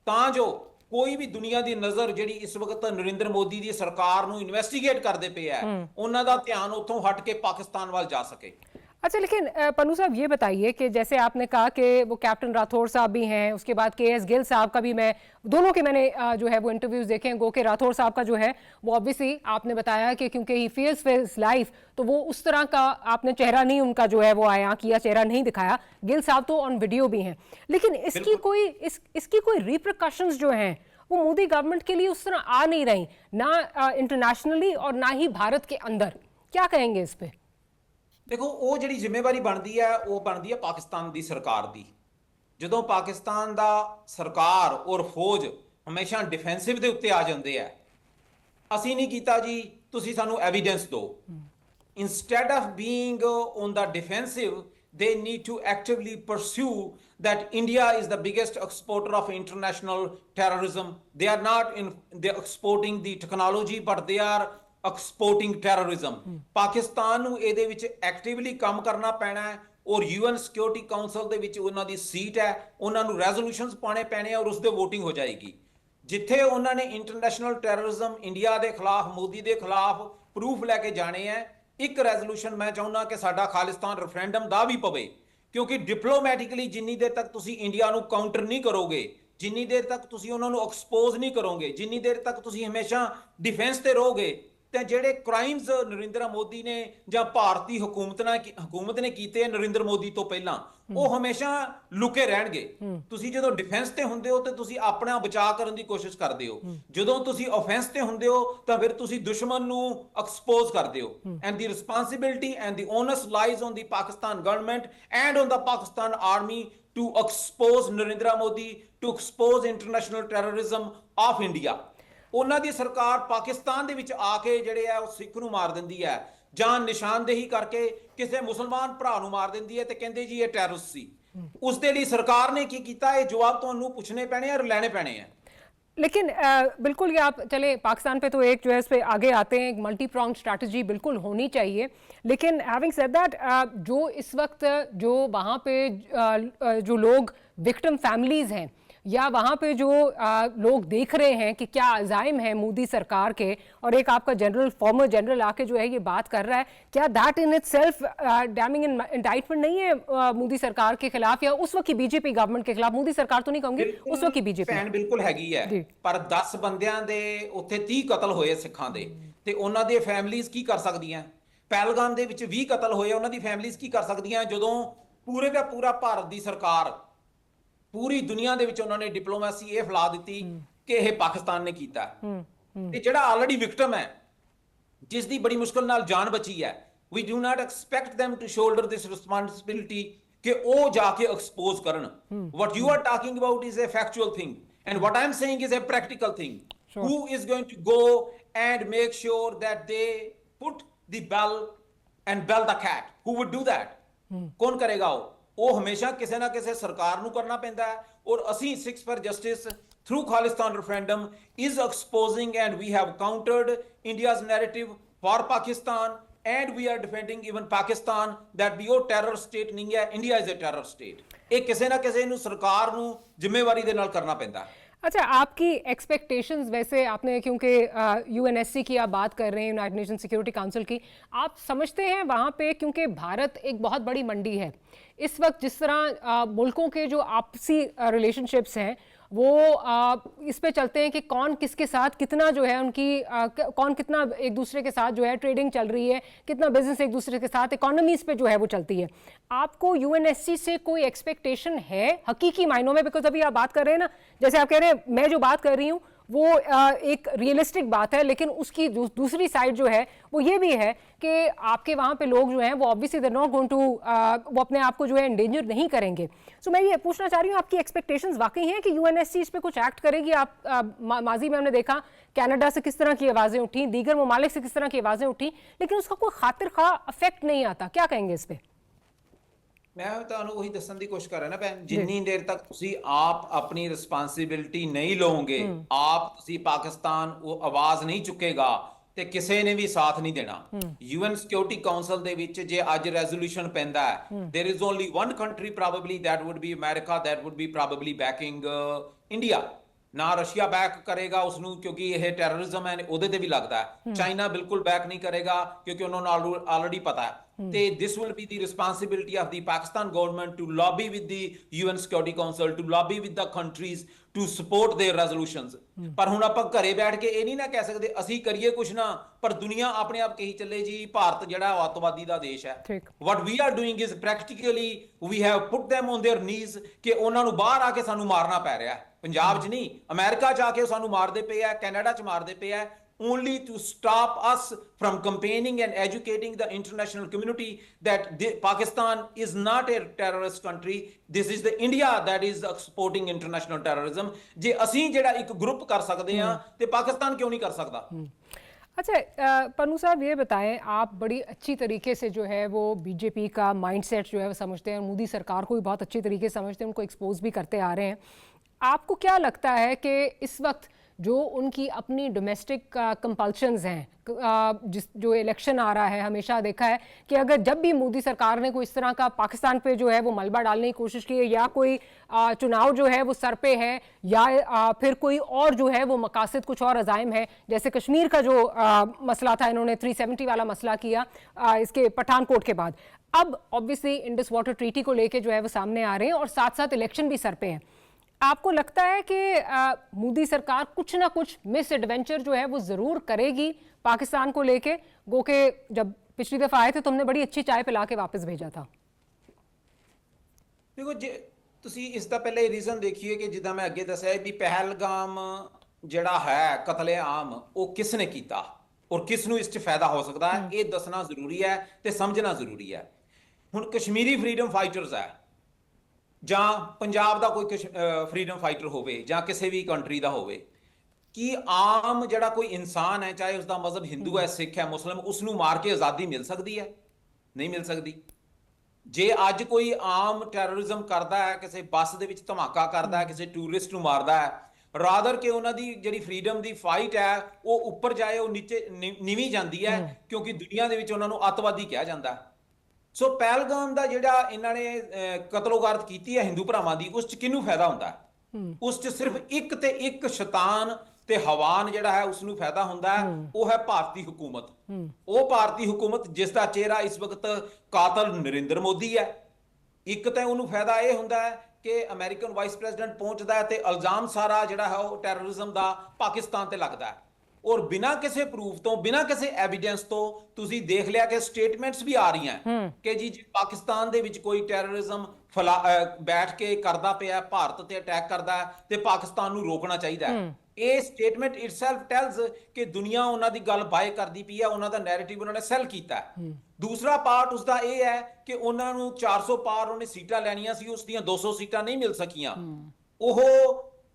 तां जो कोई भी दुनिया की नजर जिहड़ी इस वक्त नरेंद्र मोदी की सरकार नू इन्वेस्टिगेट करदे पे है, उन्हां दा ध्यान उत्थों हट के पाकिस्तान वाल जा सके। अच्छा, लेकिन पन्नू साहब ये बताइए कि जैसे आपने कहा कि वो कैप्टन राठौर साहब भी हैं, उसके बाद KS गिल साहब का भी, मैं दोनों के मैंने जो है वो इंटरव्यूज देखे हैं। गो के राठौर साहब का जो है वो ऑब्वियसली आपने बताया कि क्योंकि ही फियर्स फॉर हिज लाइफ, तो वो उस तरह का आपने चेहरा नहीं उनका जो है वो आया किया, चेहरा नहीं दिखाया। गिल साहब तो ऑन वीडियो भी हैं, लेकिन इसकी कोई रिप्रकशंस जो हैं वो मोदी गवर्नमेंट के लिए उस तरह आ नहीं रही, ना इंटरनेशनली और ना ही भारत के अंदर। क्या कहेंगे इस पे? देखो, वो जिहड़ी जिम्मेवारी बनती है वो बनती है पाकिस्तान की सरकार की। ਜਦੋਂ पाकिस्तान का सरकार और फौज हमेशा डिफेंसिव के उत्ते आ जाते हैं, ਅਸੀਂ नहीं कीता जी, तुसी सानू एविडेंस दो। Instead of being on the defensive, they need to actively pursue that India is the biggest exporter of international terrorism. They are not they're exporting the technology, but they are exporting terrorism. Pakistan ਨੂੰ ਇਹਦੇ ਵਿੱਚ actively ਕੰਮ ਕਰਨਾ ਪੈਣਾ ਹੈ, ਔਰ UN security council ਦੇ ਵਿੱਚ ਉਹਨਾਂ ਦੀ ਸੀਟ ਹੈ, ਉਹਨਾਂ ਨੂੰ ਰੈਜ਼ੋਲੂਸ਼ਨਸ ਪਾਣੇ ਪੈਣੇ ਔਰ ਉਸ ਦੇ VOTING ਹੋ ਜਾਏਗੀ। ਜਿੱਥੇ ਉਹਨਾਂ ਨੇ ਇੰਟਰਨੈਸ਼ਨਲ ਟੈਰਰਿਜ਼ਮ ਇੰਡੀਆ ਦੇ ਖਿਲਾਫ, ਮੋਦੀ ਦੇ ਖਿਲਾਫ ਪ੍ਰੂਫ ਲੈ ਕੇ ਜਾਣੇ ਹੈ। ਇੱਕ ਰੈਜ਼ੋਲੂਸ਼ਨ ਮੈਂ ਚਾਹੁੰਦਾ ਕਿ ਸਾਡਾ ਖਾਲਿਸਤਾਨ ਰੈਫਰੈਂਡਮ ਦਾ ਵੀ ਪਵੇ, ਕਿਉਂਕਿ ਡਿਪਲੋਮੈਟਿਕਲੀ ਜਿੰਨੀ ਦੇਰ ਤੱਕ ਤੁਸੀਂ ਇੰਡੀਆ ਨੂੰ ਕਾਊਂਟਰ ਨਹੀਂ ਕਰੋਗੇ, ਜਿੰਨੀ ਦੇਰ ਤੱਕ ਤੁਸੀਂ ਉਹਨਾਂ ਨੂੰ ਐਕਸਪੋਜ਼ ਨਹੀਂ ਕਰੋਗੇ, ਜਿੰਨੀ ਦੇਰ ਤੱਕ ਤੁਸੀਂ ਹਮੇਸ਼ਾ ਡਿਫੈਂਸ ਤੇ ਰਹੋਗੇ, ਤੇ ਜਿਹੜੇ ਕ੍ਰਾਈਮਸ ਨਰਿੰਦਰ ਮੋਦੀ ਨੇ ਜਾਂ ਭਾਰਤੀ ਹਕੂਮਤ ਨੇ ਕੀਤੇ ਨਰਿੰਦਰ ਮੋਦੀ ਤੋਂ ਪਹਿਲਾਂ, ਉਹ ਹਮੇਸ਼ਾ ਲੁਕੇ ਰਹਿਣਗੇ। ਤੁਸੀਂ ਜਦੋਂ ਡਿਫੈਂਸ ਤੇ ਹੁੰਦੇ ਹੋ ਤੇ ਤੁਸੀਂ ਆਪਣਾ ਬਚਾਅ ਕਰਨ ਦੀ ਕੋਸ਼ਿਸ਼ ਕਰਦੇ ਹੋ, ਜਦੋਂ ਤੁਸੀਂ ਆਫੈਂਸ ਤੇ ਹੁੰਦੇ ਹੋ ਤਾਂ ਫਿਰ ਤੁਸੀਂ ਦੁਸ਼ਮਣ ਨੂੰ ਐਕਸਪੋਜ਼ ਕਰਦੇ ਹੋ। And the responsibility and the onus lies on the Pakistan government and on the Pakistan army to expose Narendra Modi, to expose international terrorism of India. ਉਹਨਾਂ ਦੀ ਸਰਕਾਰ ਪਾਕਿਸਤਾਨ ਦੇ ਵਿੱਚ ਆ ਕੇ ਜਿਹੜੇ ਆ ਉਹ ਸਿੱਖ ਨੂੰ ਮਾਰ ਦਿੰਦੀ ਹੈ, ਜਾਂ ਨਿਸ਼ਾਨਦੇਹੀ ਕਰਕੇ ਕਿਸੇ ਮੁਸਲਮਾਨ ਭਰਾ ਨੂੰ ਮਾਰ ਦਿੰਦੀ ਹੈ ਤੇ ਕਹਿੰਦੇ ਜੀ ਇਹ ਟੈਰਰਿਸਟ ਸੀ। ਉਸ ਦੇ ਲਈ ਸਰਕਾਰ ਨੇ ਕੀ ਕੀਤਾ, ਇਹ ਜਵਾਬ ਤੁਹਾਨੂੰ ਪੁੱਛਣੇ ਪੈਣੇ और ਲੈਣੇ ਪੈਣੇ हैं। लेकिन बिल्कुल ये आप चले पाकिस्तान पे तो एक जो है इस पे आगे आते हैं, एक मल्टी प्रॉन्ग स्ट्रैटेजी बिल्कुल होनी चाहिए। लेकिन हैविंग सेड दैट, जो इस वक्त जो वहाँ पे जो लोग विक्टिम फैमिलीज हैं या वहाँ पे जो लोग देख रहे हैं कि क्या अज़ाइम है मोदी सरकार के, और एक आपका जनरल, फॉर्मर जनरल आके जो है ये बात कर रहा है, क्या that in itself damming indictment नहीं है मोदी सरकार के खिलाफ या उस वक्त की बीजेपी गवर्नमेंट के खिलाफ? मोदी सरकार तो नहीं कहूंगी, उस वक्त की बीजेपी ਭੈਣ ਬਿਲਕੁਲ ਹੈਗੀ ਹੈ, ਪਰ 10 ਬੰਦਿਆਂ ਦੇ ਉੱਥੇ 30 ਕਤਲ ਹੋਏ ਸਿੱਖਾਂ ਦੇ, ਤੇ ਉਹਨਾਂ ਦੇ ਫੈਮਿਲੀਜ਼ ਕੀ ਕਰ ਸਕਦੀਆਂ? ਪਹਿਲਗਾਮ ਦੇ ਵਿੱਚ 20 ਕਤਲ ਹੋਏ, ਉਹਨਾਂ ਦੀ ਫੈਮਿਲੀਜ਼ ਕੀ ਕਰ ਸਕਦੀਆਂ? ਜਦੋਂ ਪੂਰੇ ਦਾ ਪੂਰਾ ਭਾਰਤ ਦੀ ਸਰਕਾਰ, ਪੂਰੀ ਦੁਨੀਆ ਦੇ ਵਿੱਚ ਉਹਨਾਂ ਨੇ ਡਿਪਲੋਮੈਸੀ ਇਹ ਫੈਲਾ ਦਿੱਤੀ ਕਿ ਇਹ ਪਾਕਿਸਤਾਨ ਨੇ ਕੀਤਾ। ਤੇ ਜਿਹੜਾ ਆਲਰੇਡੀ ਵਿਕਟਮ ਹੈ, ਜਿਸ ਦੀ ਬੜੀ ਮੁਸ਼ਕਲ ਨਾਲ ਜਾਨ ਬਚੀ ਹੈ, we do not expect them to shoulder this responsibility कि वो जाके expose Karan. What you are talking about is a factual thing, and what I'm saying is a practical thing. Sure. Who is going to go and make sure that they put the bell and bell the cat? Who would do that? कौन करेगा वो हमेशा किसी ना किसी सरकार ਨੂੰ करना ਪੈਂਦਾ है, और ਅਸੀਂ 6 for Justice through Khalistan referendum is exposing and we have countered India's narrative for Pakistan, and we are defending even Pakistan that भी ਉਹ terror state नहीं है, India is a terror state. ਇਹ ਕਿਸੇ ਨਾ ਕਿਸੇ ਨੂੰ ਸਰਕਾਰ ਨੂੰ ਜ਼ਿੰਮੇਵਾਰੀ ਦੇ ਨਾਲ ਕਰਨਾ ਪੈਂਦਾ ਹੈ. अच्छा, आपकी एक्सपेक्टेशंस वैसे आपने, क्योंकि यूएनएससी की आप बात कर रहे हैं, यूनाइटेड नेशन सिक्योरिटी काउंसिल की, आप समझते हैं वहाँ पे, क्योंकि भारत एक बहुत बड़ी मंडी है इस वक्त, जिस तरह मुल्कों के जो आपसी रिलेशनशिप्स हैं वो इस पे चलते हैं कि कौन किसके साथ कितना जो है उनकी कौन कितना एक दूसरे के साथ जो है ट्रेडिंग चल रही है, कितना बिजनेस एक दूसरे के साथ, इकोनॉमीज पे जो है वो चलती है. आपको यूएनएससी से कोई एक्सपेक्टेशन है हकीकी मायनों में? बिकॉज अभी आप बात कर रहे हैं ना, जैसे आप कह रहे हैं, मैं जो बात कर रही हूँ वो एक रियलिस्टिक बात है, लेकिन उसकी दूसरी साइड जो है वो ये भी है कि आपके वहाँ पे लोग जो हैं वो obviously they not going to, वो अपने आप को जो है एंडेंजर नहीं करेंगे. सो मैं ये पूछना चाह रही हूँ, आपकी एक्सपेक्टेशंस वाकई हैं कि यूएनएससी इस पे कुछ एक्ट करेगी? आप माजी में हमने देखा कनाडा से किस तरह की आवाज़ें उठी, दीगर ममालिक से किस तरह की आवाज़ें उठी, लेकिन उसका कोई खातिर खा इफेक्ट नहीं आता. क्या कहेंगे इस पे? ਮੈਂ ਤੁਹਾਨੂੰ ਉਹੀ ਦੱਸਣ ਦੀ ਕੋਸ਼ਿਸ਼ ਕਰ ਰਿਹਾ ਨਾ ਭੈਣ, ਜਿੰਨੀ ਦੇਰ ਤੱਕ ਤੁਸੀਂ ਆਪ ਆਪਣੀ ਰਿਸਪਾਂਸਿਬਿਲਟੀ ਨਹੀਂ ਲਓਗੇ, ਆਪ ਤੁਸੀਂ ਪਾਕਿਸਤਾਨ ਉਹ ਆਵਾਜ਼ ਨਹੀਂ ਚੁੱਕੇਗਾ ਤੇ ਕਿਸੇ ਨੇ ਵੀ ਸਾਥ ਨਹੀਂ ਦੇਣਾ. ਯੂਐਨ ਸਿਕਿਉਰਿਟੀ ਕਾਉਂਸਲ ਦੇ ਵਿੱਚ ਜੇ ਅੱਜ ਰੈਜ਼ੋਲੂਸ਼ਨ ਪੈਂਦਾ ਹੈ, there is only one country probably that would be America that would be probably backing India. ਨਾ ਰਸ਼ੀਆ ਬੈਕ ਕਰੇਗਾ ਉਸ ਨੂੰ ਕਿਉਂਕਿ ਇਹ ਟੈਰਰਿਜ਼ਮ ਹੈ, ਉਹਦੇ ਤੇ ਵੀ ਲੱਗਦਾ ਹੈ. ਚਾਈਨਾ ਬਿਲਕੁਲ ਬੈਕ ਨਹੀਂ ਕਰੇਗਾ ਕਿਉਂਕਿ ਉਹਨਾਂ ਨੂੰ ਆਲਰੇਡੀ ਪਤਾ ਹੈ. ਤੇ this will be the responsibility of the Pakistan government to lobby with the UN Security Council, to lobby with the countries to support their resolutions. ਪਰ ਹੁਣ ਆਪਾਂ ਘਰੇ ਬੈਠ ਕੇ ਇਹ ਨਹੀਂ ਨਾ ਕਹਿ ਸਕਦੇ ਅਸੀਂ ਕਰੀਏ ਕੁਛ ਨਾ, ਪਰ ਦੁਨੀਆ ਆਪਣੇ ਆਪ ਕਹੀ ਚੱਲੇ ਜੀ ਭਾਰਤ ਜਿਹੜਾ ਅੱਤਵਾਦੀ ਦਾ ਦੇਸ਼ ਹੈ. What we are doing is practically we have put them on their knees ਕਿ ਉਹਨਾਂ ਨੂੰ ਬਾਹਰ ਆ ਕੇ ਸਾਨੂੰ ਮਾਰਨਾ ਪੈ ਰਿਹਾ ਹੈ. ਪੰਜਾਬ 'ਚ ਨਹੀਂ, ਅਮਰੀਕਾ 'ਚ ਆ ਕੇ ਸਾਨੂੰ ਮਾਰਦੇ ਪਏ ਆ, ਕੈਨੇਡਾ 'ਚ ਮਾਰਦੇ ਪਏ ਆ, only to stop us from campaigning and educating the international community that Pakistan is not a terrorist country. This is the India that is supporting international terrorism. ਜੇ ਅਸੀਂ ਜਿਹੜਾ ਇੱਕ ਗਰੁੱਪ ਕਰ ਸਕਦੇ ਹਾਂ ਤੇ ਪਾਕਿस्तान क्यों नहीं कर सकता? अच्छा, पन्नू साहब ये बताएं, आप बड़ी अच्छी तरीके से जो है वो बीजेपी का माइंडसेट जो है वो समझते हैं, मोदी सरकार को भी बहुत अच्छी तरीके से समझते हैं, उनको एक्सपोज भी करते आ रहे हैं. आपको क्या लगता है कि इस वक्त जो उनकी अपनी डोमेस्टिक कंपल्शंस हैं, जो इलेक्शन आ रहा है, हमेशा देखा है कि अगर जब भी मोदी सरकार ने कोई इस तरह का पाकिस्तान पे जो है वो मलबा डालने की कोशिश की है, या कोई चुनाव जो है वो सर पे है, या फिर कोई और जो है वो मकासद कुछ और अज़ाइम है, जैसे कश्मीर का जो मसला था, इन्होंने 370 वाला मसला किया इसके पठानकोट के बाद. अब ऑब्वियसली इंडस वाटर ट्रीटी को लेके जो है वो सामने आ रहे हैं, और साथ साथ इलेक्शन भी सर पे हैं. आपको लगता है कि मोदी सरकार कुछ ना कुछ मिस एडवेंचर जो है वो जरूर करेगी पाकिस्तान को लेके? गो के जब पिछली दफा आए थे तो हमने बड़ी अच्छी चाय पिला के वापस भेजा था. देखो जे ਤੁਸੀਂ ਇਸ ਦਾ ਪਹਿਲੇ ਰੀਜ਼ਨ ਦੇਖੀਏ ਕਿ ਜਿੱਦਾਂ ਮੈਂ ਅੱਗੇ ਦੱਸਿਆ ਵੀ ਪਹਿਲਗਾਮ ਜਿਹੜਾ ਹੈ ਕਤਲੇਆਮ ਉਹ ਕਿਸ ਨੇ ਕੀਤਾ ਔਰ ਕਿਸ ਨੂੰ ਇਸ 'ਚ ਫਾਇਦਾ ਹੋ ਸਕਦਾ ਹੈ, ਇਹ ਦੱਸਣਾ ਜ਼ਰੂਰੀ ਹੈ ਤੇ ਸਮਝਣਾ ਜ਼ਰੂਰੀ ਹੈ. ਹੁਣ ਕਸ਼ਮੀਰੀ ਫਰੀडम ਫਾਈਟਰਸ ਹੈ, ਜਾਂ ਪੰਜਾਬ ਦਾ ਕੋਈ ਫਰੀडम ਫਾਈਟਰ ਹੋਵੇ, ਜਾਂ ਕਿਸੇ ਵੀ ਕੰਟਰੀ ਦਾ ਹੋਵੇ, ਕਿ ਆਮ ਜਿਹੜਾ ਕੋਈ ਇਨਸਾਨ ਹੈ, ਚਾਹੇ ਉਸਦਾ ਮਜ਼ਹਬ ਹਿੰਦੂ ਹੈ, ਸਿੱਖ ਹੈ, ਮੁਸਲਿਮ, ਉਸ ਨੂੰ ਮਾਰ ਕੇ ਆਜ਼ਾਦੀ ਮਿਲ ਸਕਦੀ ਹੈ? ਨਹੀਂ ਮਿਲ ਸਕਦੀ. ਜੇ ਅੱਜ ਕੋਈ ਆਮ ਟੈਰਰਿਜ਼ਮ ਕਰਦਾ ਹੈ, ਕਿਸੇ ਬੱਸ ਦੇ ਵਿੱਚ ਧਮਾਕਾ ਕਰਦਾ ਹੈ, ਕਿਸੇ ਟੂਰਿਸਟ ਨੂੰ ਮਾਰਦਾ ਹੈ, ਰਾਦਰ ਕਿ ਉਹਨਾਂ ਦੀ ਜਿਹੜੀ ਫਰੀडम ਦੀ ਫਾਈਟ ਹੈ ਉਹ ਉੱਪਰ ਜਾਏ, ਉਹ ਨੀਚੇ ਨੀਵੀਂ ਜਾਂਦੀ ਹੈ, ਕਿਉਂਕਿ ਦੁਨੀਆ ਦੇ ਵਿੱਚ ਉਹਨਾਂ ਨੂੰ ਅੱਤਵਾਦੀ ਕਿਹਾ ਜਾਂਦਾ ਹੈ. ਸੋ ਪਹਿਲਗਾਮ ਦਾ ਜਿਹੜਾ ਇਹਨਾਂ ਨੇ ਕਤਲੋਗਾਰਤ ਕੀਤੀ ਹੈ ਹਿੰਦੂ ਭਰਾਵਾਂ ਦੀ, ਉਸ 'ਚ ਕਿਹਨੂੰ ਫਾਇਦਾ ਹੁੰਦਾ? ਉਸ 'ਚ ਸਿਰਫ ਇੱਕ ਤੇ ਇੱਕ ਸ਼ੈਤਾਨ ਤੇ ਹਵਾਨ ਜਿਹੜਾ ਹੈ ਉਸ ਨੂੰ ਫਾਇਦਾ ਹੁੰਦਾ ਹੈ, ਉਹ ਹੈ ਭਾਰਤੀ ਹੁਕੂਮਤ. ਉਹ ਭਾਰਤੀ ਹੁਕੂਮਤ ਜਿਸ ਦਾ ਚਿਹਰਾ ਇਸ ਵਕਤ ਕਾਤਲ ਨਰਿੰਦਰ ਮੋਦੀ ਹੈ. ਇੱਕ ਤਾਂ ਉਹਨੂੰ ਫਾਇਦਾ ਇਹ ਹੁੰਦਾ ਹੈ ਕਿ ਅਮਰੀਕਨ ਵਾਈਸ ਪ੍ਰੈਜ਼ੀਡੈਂਟ ਪਹੁੰਚਦਾ ਹੈ ਤੇ ਇਲਜ਼ਾਮ ਸਾਰਾ ਜਿਹੜਾ ਹੈ ਉਹ ਟੈਰਰਿਜ਼ਮ ਦਾ ਪਾਕਿਸਤਾਨ ਤੇ ਲੱਗਦਾ ਹੈ, ਔਰ ਬਿਨਾਂ ਕਿਸੇ ਪ੍ਰੂਫ ਤੋਂ, ਬਿਨਾਂ ਕਿਸੇ ਐਵੀਡੈਂਸ ਤੋਂ ਤੁਸੀਂ ਦੇਖ ਲਿਆ ਕਿ ਸਟੇਟਮੈਂਟਸ ਵੀ ਆ ਰਹੀਆਂ ਕਿ ਜੀ ਪਾਕਿਸਤਾਨ ਦੇ ਵਿੱਚ ਕੋਈ ਟੈਰਰਿਜ਼ਮ ਬੈਠ ਕੇ ਕਰਦਾ ਪਿਆ, ਭਾਰਤ ਤੇ ਅਟੈਕ ਕਰਦਾ ਹੈ ਤੇ ਪਾਕਿਸਤਾਨ ਨੂੰ ਰੋਕਣਾ ਚਾਹੀਦਾ ਹੈ. ਇਹ ਸਟੇਟਮੈਂਟ ਇਟਸੈਲਫ ਟੈਲਸ ਕਿ ਦੁਨੀਆ ਉਹਨਾਂ ਦੀ ਗੱਲ ਬਾਏ ਕਰਦੀ ਪਈ ਹੈ, ਉਹਨਾਂ ਦਾ ਨੈਰੇਟਿਵ ਉਹਨਾਂ ਨੇ ਸੈਲ ਕੀਤਾ ਹੈ। ਦੂਸਰਾ ਪਾਰਟ ਉਸਦਾ ਇਹ ਹੈ ਕਿ ਉਹਨਾਂ ਨੂੰ 400 ਪਾਰ ਉਹਨੇ ਸੀਟਾਂ ਲੈਣੀਆਂ ਸੀ, ਉਸ ਦੀਆਂ 200 ਸੀਟਾਂ ਨਹੀਂ ਮਿਲ ਸਕੀਆਂ। ਉਹ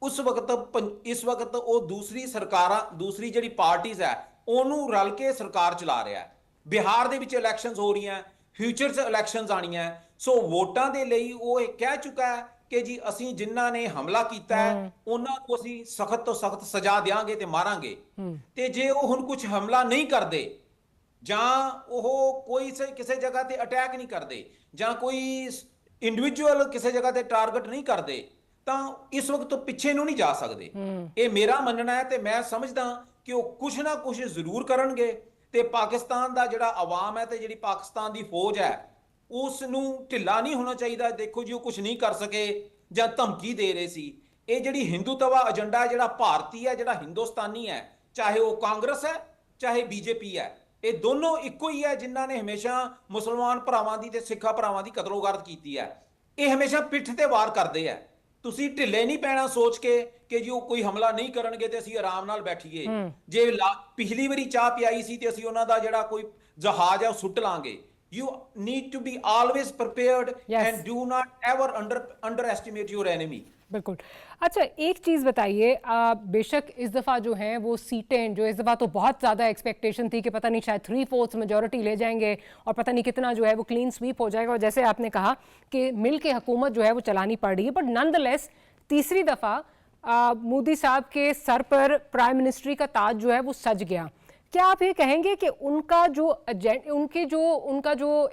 ਉਸ ਵਕਤ ਇਸ ਵਕਤ ਉਹ ਦੂਸਰੀ ਸਰਕਾਰਾਂ, ਦੂਸਰੀ ਜਿਹੜੀ ਪਾਰਟੀਆਂ ਹੈ ਉਹਨੂੰ ਰਲ ਕੇ ਸਰਕਾਰ ਚਲਾ ਰਿਹਾ ਹੈ। ਬਿਹਾਰ ਦੇ ਵਿੱਚ ਇਲੈਕਸ਼ਨਸ ਹੋ ਰਹੀਆਂ, ਫਿਊਚਰ 'ਚ ਇਲੈਕਸ਼ਨਸ ਆਣੀਆਂ, ਸੋ ਵੋਟਾਂ ਦੇ ਲਈ ਉਹ ਇਹ ਕਹਿ ਚੁੱਕਾ ਹੈ ਕਿ ਜੀ ਅਸੀਂ ਜਿਨ੍ਹਾਂ ਨੇ ਹਮਲਾ ਕੀਤਾ ਹੈ ਉਹਨਾਂ ਨੂੰ ਅਸੀਂ ਸਖਤ ਤੋਂ ਸਖਤ ਸਜ਼ਾ ਦੇਵਾਂਗੇ ਤੇ ਮਾਰਾਂਗੇ। ਤੇ ਜੇ ਉਹ ਹੁਣ ਕੁਝ ਹਮਲਾ ਨਹੀਂ ਕਰਦੇ ਜਾਂ ਉਹ ਕੋਈ ਕਿਸੇ ਜਗ੍ਹਾ ਤੇ ਅਟੈਕ ਨਹੀਂ ਕਰਦੇ ਜਾਂ ਕੋਈ ਇੰਡੀਵਿਜੂਅਲ ਕਿਸੇ ਜਗ੍ਹਾ ਤੇ ਟਾਰਗੇਟ ਨਹੀਂ ਕਰਦੇ ਤਾਂ ਇਸ ਵਕਤ ਤੋਂ ਪਿੱਛੇ ਨੂੰ ਨਹੀਂ ਜਾ ਸਕਦੇ। ਇਹ ਮੇਰਾ ਮੰਨਣਾ ਹੈ ਤੇ ਮੈਂ ਸਮਝਦਾ ਕਿ ਉਹ ਕੁਝ ਨਾ ਕੁਝ ਜ਼ਰੂਰ ਕਰਨਗੇ ਤੇ ਪਾਕਿਸਤਾਨ ਦਾ ਜਿਹੜਾ ਆਵਾਮ ਹੈ ਤੇ ਜਿਹੜੀ ਪਾਕਿਸਤਾਨ ਦੀ ਫੌਜ ਹੈ ਉਸ ਨੂੰ ਢਿੱਲਾ ਨਹੀਂ ਹੋਣਾ ਚਾਹੀਦਾ। ਦੇਖੋ ਜੀ ਉਹ ਕੁਝ ਨਹੀਂ ਕਰ ਸਕੇ ਜਾਂ ਧਮਕੀ ਦੇ ਰਹੇ ਸੀ। ਇਹ ਜਿਹੜੀ ਹਿੰਦੂਤਵਾ ਏਜੰਡਾ ਹੈ, ਜਿਹੜਾ ਭਾਰਤੀ ਹੈ, ਜਿਹੜਾ ਹਿੰਦੁਸਤਾਨੀ ਹੈ, ਚਾਹੇ ਉਹ ਕਾਂਗਰਸ ਹੈ ਚਾਹੇ ਬੀਜੇਪੀ ਹੈ, ਇਹ ਦੋਨੋਂ ਇੱਕੋ ਹੀ ਹੈ ਜਿਨ੍ਹਾਂ ਨੇ ਹਮੇਸ਼ਾ ਮੁਸਲਮਾਨ ਭਰਾਵਾਂ ਦੀ ਤੇ ਸਿੱਖਾਂ ਭਰਾਵਾਂ ਦੀ ਕਤਲੋਗਾਰਤ ਕੀਤੀ ਹੈ। ਇਹ ਹਮੇਸ਼ਾ ਪਿੱਠ ਤੇ ਵਾਰ ਕਰਦੇ ਆ। ਤੁਸੀਂ ਢਿੱਲੇ ਨਹੀਂ ਪੈਣਾ ਸੋਚ ਕੇ ਕਿ ਜੀ ਉਹ ਕੋਈ ਹਮਲਾ ਨਹੀਂ ਕਰਨਗੇ ਤੇ ਅਸੀਂ ਆਰਾਮ ਨਾਲ ਬੈਠੀਏ। ਜੇ ਪਿਛਲੀ ਵਾਰੀ ਚਾਹ ਪਿਆਈ ਸੀ ਤੇ ਅਸੀਂ ਉਹਨਾਂ ਦਾ ਜਿਹੜਾ ਕੋਈ ਜਹਾਜ਼ ਹੈ ਉਹ ਸੁੱਟ ਲਾਂਗੇ। You need to be always prepared and do not ever underestimate your enemy. बिल्कुल। अच्छा, एक चीज़ बताइए, बेशक इस दफ़ा जो है वो सीटें जो इस दफ़ा तो बहुत ज़्यादा एक्सपेक्टेशन थी कि पता नहीं शायद 3/4 मेजॉरिटी ले जाएंगे और पता नहीं कितना जो है वो क्लीन स्वीप हो जाएगा, और जैसे आपने कहा कि मिल के हुकूमत जो है वो चलानी पड़ रही है, बट नॉनदलेस तीसरी दफ़ा मोदी साहब के सर पर प्राइम मिनिस्ट्री का ताज जो है वो सज गया। क्या आप ये कहेंगे कि उनका जो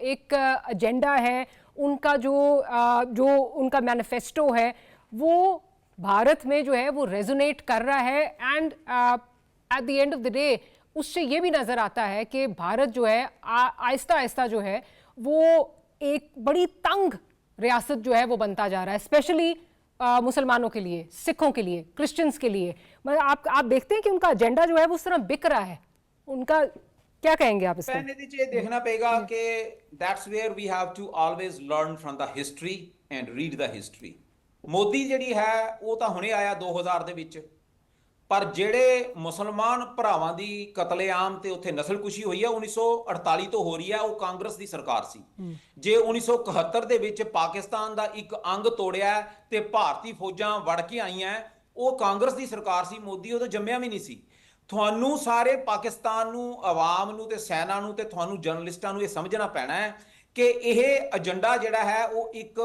एक एजेंडा है, उनका जो उनका मैनिफेस्टो है वो भारत में जो है वो रेजोनेट कर रहा है, and at the end of the day उससे ये भी नज़र आता है कि भारत जो है आहिस्ता आहिस्ता जो है वो एक बड़ी तंग रियासत जो है वो बनता जा रहा है, स्पेशली मुसलमानों के लिए, सिखों के लिए, क्रिश्चियंस के लिए। मतलब आप देखते हैं कि उनका एजेंडा जो है वो उस तरह बिक रहा है, उनका क्या कहेंगे आप इसको? पहले ये देखना पड़ेगा कि that's where we have to always learn from the history and read the history. Modi ਜਿਹੜੀ ਹੈ ਉਹ ਤਾਂ ਹੁਣੇ ਆਇਆ 2000 ਦੇ ਵਿੱਚ, ਪਰ ਜਿਹੜੇ ਮੁਸਲਮਾਨ ਭਰਾਵਾਂ ਦੀ ਕਤਲੇਆਮ ਤੇ ਉੱਥੇ ਨਸਲਕੁਸ਼ੀ ਹੋਈ ਹੈ 1948 ਤੋਂ ਹੋ ਰਹੀ ਹੈ, ਉਹ ਕਾਂਗਰਸ ਦੀ ਸਰਕਾਰ ਸੀ। ਜੇ 1971 ਦੇ ਵਿੱਚ ਪਾਕਿਸਤਾਨ ਦਾ ਇੱਕ ਅੰਗ ਤੋੜਿਆ ਤੇ ਭਾਰਤੀ ਫੌਜਾਂ ਵੜ ਕੇ ਆਈਆਂ, ਉਹ ਕਾਂਗਰਸ ਦੀ ਸਰਕਾਰ ਸੀ। ਮੋਦੀ ਉਦੋਂ ਜੰਮਿਆ ਵੀ ਨਹੀਂ ਸੀ। ਤੁਹਾਨੂੰ ਸਾਰੇ ਪਾਕਿਸਤਾਨ ਨੂੰ, ਆਵਾਮ ਨੂੰ ਤੇ ਸੈਨਾ ਨੂੰ ਤੇ ਤੁਹਾਨੂੰ ਜਰਨਲਿਸਟਾਂ ਨੂੰ ਇਹ ਸਮਝਣਾ ਪੈਣਾ ਹੈ ਕਿ ਇਹ ਏਜੰਡਾ ਜਿਹੜਾ ਹੈ ਉਹ ਇੱਕ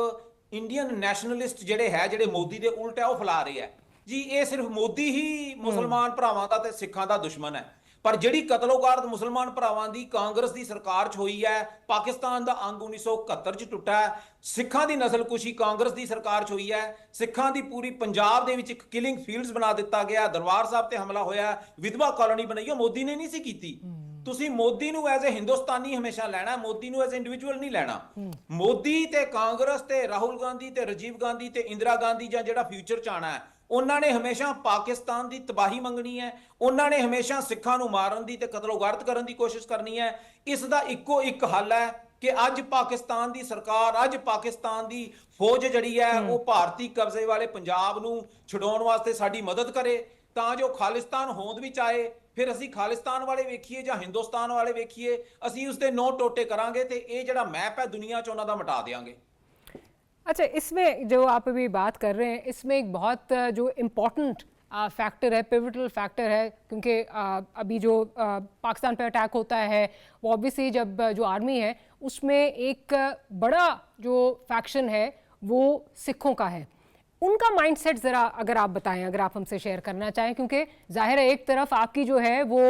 ਇੰਡੀਅਨ ਨੈਸ਼ਨਲਿਸਟ ਜਿਹੜੇ ਮੋਦੀ ਦੇ ਉਲਟ ਹੈ ਉਹ ਫੈਲਾ ਰਹੇ ਹੈ ਜੀ। ਇਹ ਸਿਰਫ ਮੋਦੀ ਹੀ ਮੁਸਲਮਾਨ ਭਰਾਵਾਂ ਦਾ ਤੇ ਸਿੱਖਾਂ ਦਾ ਦੁਸ਼ਮਣ ਹੈ, ਪਰ ਜਿਹੜੀ ਕਤਲੋਗਾਰਤ ਮੁਸਲਮਾਨ ਭਰਾਵਾਂ ਦੀ ਕਾਂਗਰਸ ਦੀ ਸਰਕਾਰ 'ਚ ਹੋਈ ਹੈ, ਪਾਕਿਸਤਾਨ ਦਾ ਅੰਗ 1971 'ਚ ਟੁੱਟਾ ਹੈ, ਸਿੱਖਾਂ ਦੀ ਨਸਲਕੁਸ਼ੀ ਕਾਂਗਰਸ ਦੀ ਸਰਕਾਰ 'ਚ ਹੋਈ ਹੈ, ਸਿੱਖਾਂ ਦੀ ਪੂਰੀ ਪੰਜਾਬ ਦੇ ਵਿੱਚ ਇੱਕ ਕਿਲਿੰਗ ਫੀਲਡਸ ਬਣਾ ਦਿੱਤਾ ਗਿਆ, ਦਰਬਾਰ ਸਾਹਿਬ ਤੇ ਹਮਲਾ ਹੋਇਆ, ਵਿਧਵਾ ਕਾਲੋਨੀ ਬਣਾਈ, ਉਹ ਮੋਦੀ ਨੇ ਨਹੀਂ ਸੀ ਕੀਤੀ। ਤੁਸੀਂ ਮੋਦੀ ਨੂੰ ਐਜ਼ ਅ ਹਿੰਦੁਸਤਾਨੀ ਹਮੇਸ਼ਾ ਲੈਣਾ, ਮੋਦੀ ਨੂੰ ਐਜ਼ ਇੰਡੀਵਿਜੂਅਲ ਨਹੀਂ ਲੈਣਾ। ਮੋਦੀ ਤੇ ਕਾਂਗਰਸ ਤੇ ਰਾਹੁਲ ਗਾਂਧੀ ਤੇ ਰਾਜੀਵ ਗਾਂਧੀ ਤੇ ਇੰਦਰਾ ਗਾਂਧੀ ਜਾਂ ਜਿਹੜਾ ਫਿਊਚਰ 'ਚ ਆਣਾ ਹੈ, ਉਹਨਾਂ ਨੇ ਹਮੇਸ਼ਾ ਪਾਕਿਸਤਾਨ ਦੀ ਤਬਾਹੀ ਮੰਗਣੀ ਹੈ, ਉਹਨਾਂ ਨੇ ਹਮੇਸ਼ਾ ਸਿੱਖਾਂ ਨੂੰ ਮਾਰਨ ਦੀ ਤੇ ਕਤਲੋਗਾਰਤ ਕਰਨ ਦੀ ਕੋਸ਼ਿਸ਼ ਕਰਨੀ ਹੈ। ਇਸ ਦਾ ਇੱਕੋ ਇੱਕ ਹੱਲ ਹੈ ਕਿ ਅੱਜ ਪਾਕਿਸਤਾਨ ਦੀ ਸਰਕਾਰ, ਅੱਜ ਪਾਕਿਸਤਾਨ ਦੀ ਫੌਜ ਜਿਹੜੀ ਹੈ ਉਹ ਭਾਰਤੀ ਕਬਜ਼ੇ ਵਾਲੇ ਪੰਜਾਬ ਨੂੰ ਛਡਾਉਣ ਵਾਸਤੇ ਸਾਡੀ ਮਦਦ ਕਰੇ, ਤਾਂ ਜੋ ਖਾਲਿਸਤਾਨ ਹੋਂਦ ਵਿੱਚ ਆਏ। ਫਿਰ ਅਸੀਂ ਖਾਲਿਸਤਾਨ ਵਾਲੇ ਵੇਖੀਏ ਜਾਂ ਹਿੰਦੁਸਤਾਨ ਵਾਲੇ ਵੇਖੀਏ, ਅਸੀਂ ਉਸ ਦੇ 9 ਟੋਟੇ करांगे ਤੇ ਇਹ ਜਿਹੜਾ ਮੈਪ ਹੈ ਦੁਨੀਆ 'ਚ ਉਹਨਾਂ ਦਾ ਮਿਟਾ देंगे। अच्छा, इसमें जो आप अभी बात कर रहे हैं, इसमें एक बहुत जो इम्पॉर्टेंट फैक्टर है, पिवटल फैक्टर है, क्योंकि अभी जो पाकिस्तान पर अटैक होता है वो ऑब्वियसली जब जो आर्मी है उसमें एक बड़ा जो फैक्शन है वो सिखों का है। उनका माइंडसेट ज़रा अगर आप बताएं, अगर आप हमसे शेयर करना चाहें, क्योंकि जाहिर है एक तरफ आपकी जो है वो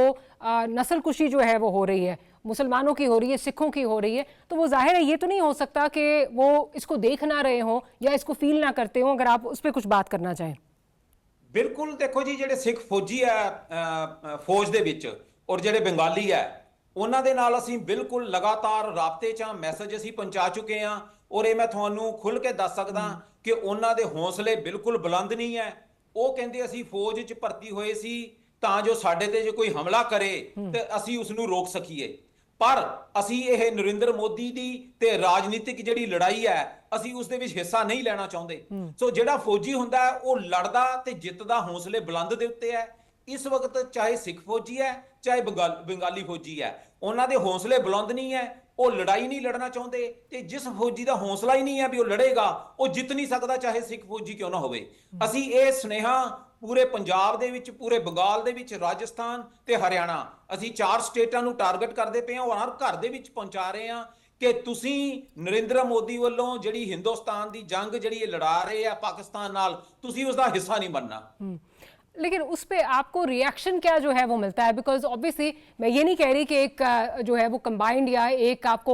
नस्लकुशी जो है वो हो रही है, मुसलमानों की हो रही है, सिखों की हो रही है, तो वो जाहिर है ये तो नहीं हो सकता कि वो इसको देख ना रहे हों या इसको फील ना करते हों। अगर आप उस पर कुछ बात करना चाहें। ਬਿਲਕੁਲ, ਦੇਖੋ ਜੀ, ਜਿਹੜੇ ਸਿੱਖ ਫੌਜੀ ਹੈ ਫੌਜ ਦੇ ਵਿੱਚ ਔਰ ਜਿਹੜੇ ਬੰਗਾਲੀ ਹੈ ਉਹਨਾਂ ਦੇ ਨਾਲ ਅਸੀਂ ਬਿਲਕੁਲ ਲਗਾਤਾਰ ਰਾਬਤੇ 'ਚ ਮੈਸੇਜ ਅਸੀਂ ਪਹੁੰਚਾ ਚੁੱਕੇ ਹਾਂ, ਔਰ ਇਹ ਮੈਂ ਤੁਹਾਨੂੰ ਖੁੱਲ੍ਹ ਕੇ ਦੱਸ ਸਕਦਾ ਕਿ ਉਹਨਾਂ ਦੇ ਹੌਸਲੇ ਬਿਲਕੁਲ ਬੁਲੰਦ ਨਹੀਂ ਹੈ। ਉਹ ਕਹਿੰਦੇ ਅਸੀਂ ਫੌਜ 'ਚ ਭਰਤੀ ਹੋਏ ਸੀ ਤਾਂ ਜੋ ਸਾਡੇ ਤੇ ਜੇ ਕੋਈ ਹਮਲਾ ਕਰੇ ਤੇ ਅਸੀਂ ਉਸ ਨੂੰ ਰੋਕ ਸਕੀਏ, ਪਰ ਅਸੀਂ ਇਹ ਨਰਿੰਦਰ ਮੋਦੀ ਦੀ ਤੇ ਰਾਜਨੀਤਿਕ ਜਿਹੜੀ ਲੜਾਈ ਹੈ ਅਸੀਂ ਉਸ ਦੇ ਵਿੱਚ ਹਿੱਸਾ ਨਹੀਂ ਲੈਣਾ ਚਾਹੁੰਦੇ। ਸੋ ਜਿਹੜਾ ਫੌਜੀ ਹੁੰਦਾ ਹੈ ਉਹ ਲੜਦਾ ਤੇ ਜਿੱਤਦਾ ਹੌਸਲੇ ਬੁਲੰਦ ਦੇ ਉੱਤੇ ਹੈ। ਇਸ ਵਕਤ ਚਾਹੇ ਸਿੱਖ ਫੌਜੀ ਹੈ ਚਾਹੇ ਬੰਗਾਲੀ ਫੌਜੀ ਹੈ, ਉਹਨਾਂ ਦੇ ਹੌਸਲੇ ਬੁਲੰਦ ਨਹੀਂ ਹੈ, ਉਹ ਲੜਾਈ ਨਹੀਂ ਲੜਨਾ ਚਾਹੁੰਦੇ। ਤੇ ਜਿਸ ਫੌਜੀ ਦਾ ਹੌਸਲਾ ਹੀ ਨਹੀਂ ਹੈ ਵੀ ਉਹ ਲੜੇਗਾ, ਉਹ ਜਿੱਤ ਨਹੀਂ ਸਕਦਾ ਚਾਹੇ ਸਿੱਖ ਫੌਜੀ ਕਿਉਂ ਨਾ ਹੋਵੇ। ਅਸੀਂ ਇਹ ਸੁਨੇਹਾ ਪੂਰੇ ਪੰਜਾਬ ਦੇ ਵਿੱਚ, ਪੂਰੇ ਬੰਗਾਲ ਦੇ ਵਿੱਚ, ਰਾਜਸਥਾਨ ਤੇ ਹਰਿਆਣਾ, ਅਸੀਂ 4 ਸਟੇਟਾਂ ਨੂੰ ਟਾਰਗੇਟ ਕਰਦੇ ਪਏ ਹਾਂ ਔਰ ਹਰ ਘਰ ਦੇ ਵਿੱਚ ਪਹੁੰਚਾ ਰਹੇ ਹਾਂ ਕਿ ਤੁਸੀਂ ਨਰਿੰਦਰ ਮੋਦੀ ਵੱਲੋਂ ਜਿਹੜੀ ਹਿੰਦੁਸਤਾਨ ਦੀ ਜੰਗ ਜਿਹੜੀ ਇਹ ਲੜਾ ਰਹੇ ਆ ਪਾਕਿस्तान ਨਾਲ, ਤੁਸੀਂ ਉਸ ਦਾ ਹਿੱਸਾ नहीं बनना। लेकिन उस पे आपको रिएक्शन क्या जो है वो मिलता है? बिकॉज ऑब्वियसली मैं ये नहीं कह रही कि एक जो है वो कंबाइंड या एक आपको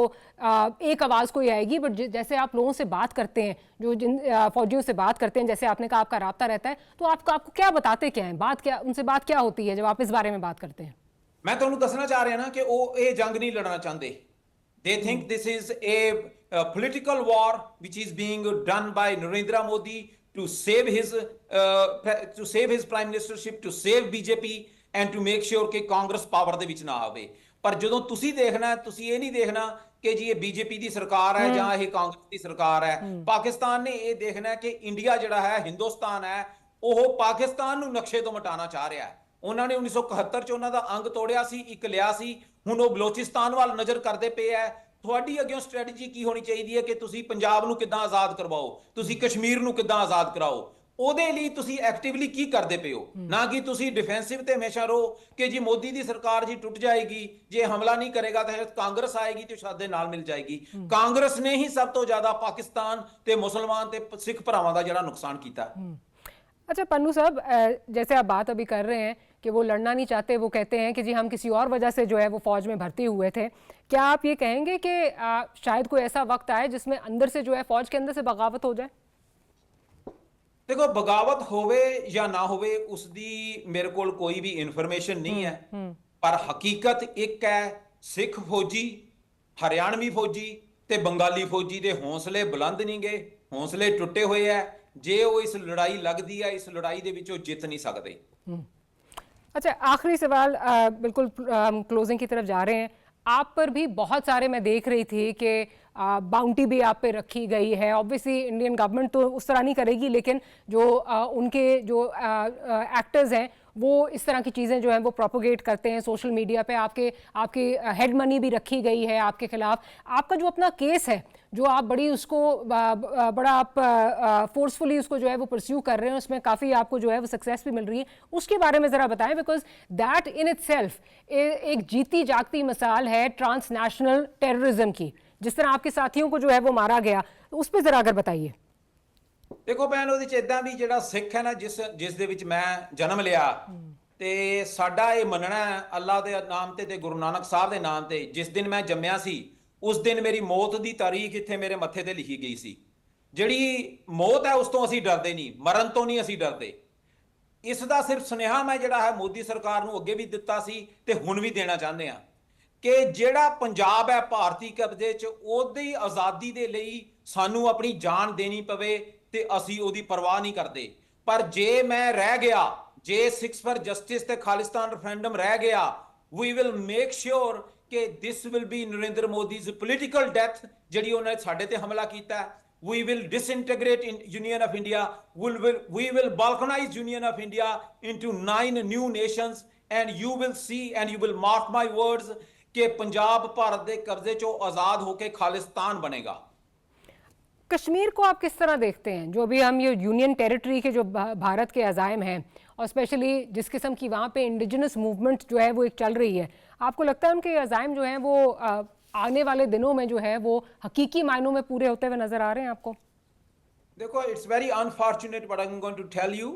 एक आवाज़ कोई आएगी, बट जैसे आप लोगों से बात करते हैं, जो जिन फौजियों से बात करते हैं, जैसे आपने कहा आपका राब्ता रहता है, तो आपको क्या बताते क्या हैं? बात क्या उनसे बात क्या होती है जब आप इस बारे में बात करते हैं? मैं ਤੁਹਾਨੂੰ ਦੱਸਣਾ ਚਾਹ ਰਿਹਾ ਨਾ ਕਿ ਉਹ ਇਹ ਜੰਗ ਨਹੀਂ ਲੜਨਾ ਚਾਹੁੰਦੇ। They think this is a political war which is being done by Narendra Modi to save his prime ministership, to save BJP and to make sure ਕਿ ਕਾਂਗਰਸ ਪਾਵਰ ਦੇ ਵਿੱਚ ਨਾ ਆਵੇ। ਪਰ ਜਦੋਂ ਤੁਸੀਂ ਦੇਖਣਾ, ਤੁਸੀਂ ਇਹ ਨਹੀਂ ਦੇਖਣਾ ਕਿ ਜੀ ਇਹ ਬੀਜੇਪੀ ਦੀ ਸਰਕਾਰ ਹੈ ਜਾਂ ਇਹ ਕਾਂਗਰਸ ਦੀ ਸਰਕਾਰ ਹੈ। ਪਾਕਿਸਤਾਨ ਨੇ ਇਹ ਦੇਖਣਾ ਕਿ ਇੰਡੀਆ ਜਿਹੜਾ ਹੈ, ਹਿੰਦੁਸਤਾਨ ਹੈ, ਉਹ ਪਾਕਿਸਤਾਨ ਨੂੰ ਨਕਸ਼ੇ ਤੋਂ ਮਿਟਾਉਣਾ ਚਾਹ ਰਿਹਾ ਹੈ। ਉਹਨਾਂ ਨੇ 1971 ਚ ਉਹਨਾਂ ਦਾ ਅੰਗ ਤੋੜਿਆ ਸੀ, ਇੱਕ ਲਿਆ ਸੀ, ਹੁਣ ਉਹ ਬਲੋਚਿਸਤਾਨ ਵੱਲ ਨਜ਼ਰ ਕਰਦੇ ਪਏ ਹੈ। ਤੁਹਾਡੀ ਅੱਗੇ ਸਟ੍ਰੈਟਜੀ ਕੀ ਹੋਣੀ ਚਾਹੀਦੀ ਹੈ ਕਿ ਤੁਸੀਂ ਪੰਜਾਬ ਨੂੰ ਕਿੱਦਾਂ ਆਜ਼ਾਦ ਕਰਵਾਓ, ਤੁਸੀਂ ਕਸ਼ਮੀਰ ਨੂੰ ਕਿੱਦਾਂ ਆਜ਼ਾਦ ਕਰਾਓ, ਉਹਦੇ ਲਈ ਤੁਸੀਂ ਐਕਟਿਵਲੀ ਕੀ ਕਰਦੇ ਪਏ ਹੋ, ਨਾ ਕਿ ਤੁਸੀਂ ਡਿਫੈਂਸਿਵ ਤੇ ਹਮੇਸ਼ਾ ਰਹੋ ਕਿ ਜੀ ਮੋਦੀ ਦੀ ਸਰਕਾਰ ਜੀ ਟੁੱਟ ਜਾਏਗੀ, ਜੇ ਹਮਲਾ ਨਹੀਂ ਕਰੇਗਾ ਤਾਂ ਕਾਂਗਰਸ ਆਏਗੀ ਤੇ ਸਾਡੇ ਨਾਲ ਮਿਲ ਜਾਏਗੀ। ਕਾਂਗਰਸ ਨੇ ਹੀ ਸਭ ਤੋਂ ਜ਼ਿਆਦਾ ਪਾਕਿस्तान ਤੇ ਮੁਸਲਮਾਨ ਤੇ ਸਿੱਖ ਭਰਾਵਾਂ ਦਾ ਜਿਹੜਾ ਨੁਕਸਾਨ ਕੀਤਾ। अच्छा पन्नू साहब, जैसे आप बात अभी कर रहे हैं कि वो लड़ना नहीं चाहते, वो कहते हैं कि जी हम किसी और वजह से जो है वो फौज में भर्ती हुए थे, क्या आप ये कहेंगे कि शायद कोई ऐसा वक्त आए जिसमें अंदर से जो है फौज के अंदर से बगावत हो जाए? देखो, बगावत होवे या ना होवे उसदी मेरे कोल कोई भी इंफॉर्मेशन नहीं है, पर हकीकत एक है, सिख फौजी, हरियाणवी फौजी ते बंगाली फौजी दे हौसले बुलंद नहीं गए, हौसले टुटे हुए है। जे वो इस लड़ाई लगती है, इस लड़ाई दे विचों जित नहीं सकते। अच्छा, आखिरी सवाल, बिल्कुल क्लोजिंग की तरफ जा रहे हैं। आप पर भी बहुत सारे मैं देख रही थी कि बाउंटी भी आप पे रखी गई है। ऑब्वियसली इंडियन गवर्नमेंट तो उस तरह नहीं करेगी, लेकिन जो उनके जो एक्टर्स हैं वो इस तरह की चीज़ें जो हैं वो प्रोपोगेट करते हैं सोशल मीडिया पे। आपकी हेड मनी भी रखी गई है आपके खिलाफ। आपका जो अपना केस है, जो आप बड़ा आप फोर्सफुली उसको जो है वो परस्यू कर रहे हैं, उसमें काफ़ी आपको जो है वो सक्सेस भी मिल रही है, उसके बारे में ज़रा बताएं। बिकॉज दैट इन इटसेल्फ एक जीती जागती मिसाल है ट्रांसनेशनल टेररिज्म की। जिस तरह आपके साथियों को जो है वो मारा गया, तो उस पर ज़रा अगर बताइए। देखो भैन, ਉਹਦੇ ਚ ਇਦਾਂ ਵੀ ਜਿਹੜਾ ਸਿੱਖ ਹੈ ਨਾ, ਜਿਸ ਦੇ ਵਿੱਚ ਮੈਂ ਜਨਮ ਲਿਆ, ਤੇ ਸਾਡਾ ਇਹ ਮੰਨਣਾ ਹੈ ਅੱਲਾ ਦੇ ਨਾਮ ਤੇ ਗੁਰੂ ਨਾਨਕ ਸਾਹਿਬ ਦੇ ਨਾਮ ਤੇ, ਜਿਸ ਦਿਨ ਮੈਂ ਜੰਮਿਆ ਸੀ ਉਸ ਦਿਨ ਮੇਰੀ ਮੌਤ ਦੀ ਤਾਰੀਖ ਇੱਥੇ ਮੇਰੇ ਮੱਥੇ ਤੇ ਲਿਖੀ ਗਈ ਸੀ। ਜਿਹੜੀ ਮੌਤ ਹੈ ਉਸ ਤੋਂ ਅਸੀਂ ਡਰਦੇ ਨਹੀਂ, ਮਰਨ ਤੋਂ ਨਹੀਂ ਅਸੀਂ ਡਰਦੇ। ਇਸ ਦਾ ਸਿਰਫ ਸੁਨੇਹਾ ਮੈਂ ਜਿਹੜਾ ਹੈ ਮੋਦੀ ਸਰਕਾਰ ਨੂੰ ਅੱਗੇ ਵੀ ਦਿੱਤਾ ਸੀ ਤੇ ਹੁਣ ਵੀ ਦੇਣਾ ਚਾਹੁੰਦੇ ਆ ਕਿ ਜਿਹੜਾ ਪੰਜਾਬ ਹੈ ਭਾਰਤੀ ਕਬਜ਼ੇ 'ਚ, ਉਹਦੀ ਆਜ਼ਾਦੀ ਦੇ ਲਈ ਸਾਨੂੰ ਆਪਣੀ ਜਾਨ ਦੇਣੀ ਪਵੇ ਤੇ ਅਸੀਂ ਉਹਦੀ ਪਰਵਾਹ ਨਹੀਂ ਕਰਦੇ। ਪਰ ਜੇ ਮੈਂ ਰਹਿ ਗਿਆ, ਜੇ 6 ਫॉर ਜਸਟਿਸ ਤੇ ਖਾਲਿਸਤਾਨ ਰੈਫਰੈਂਡਮ ਰਹਿ ਗਿਆ, ਵੀ ਵਿਲ ਮੇਕ ਸ਼ੋਰ ਕਿ this will be Narendra Modi's political death, ਜਿਹੜੀ ਉਹਨੇ ਸਾਡੇ ਤੇ ਹਮਲਾ ਕੀਤਾ। We will disintegrate in Union of India. We will balkanize Union of India into 9 new nations, and you will see and you will mark my words कि पंजाब भारत के कब्जे चो आजाद होके खालिस्तान बनेगा। कश्मीर को आप किस तरह देखते हैं? जो भी हम ये यूनियन टेरिटरी के जो भारत के अज़ाइम हैं, और स्पेशली जिस किस्म की वहाँ पे इंडिजिनस मूवमेंट जो है वो एक चल रही है, आपको लगता है उनके अज़ाइम जो हैं वो आने वाले दिनों में जो है वो हकीकी मायनों में पूरे होते हुए नजर आ रहे हैं आपको? देखो, it's very unfortunate but I am going to tell you,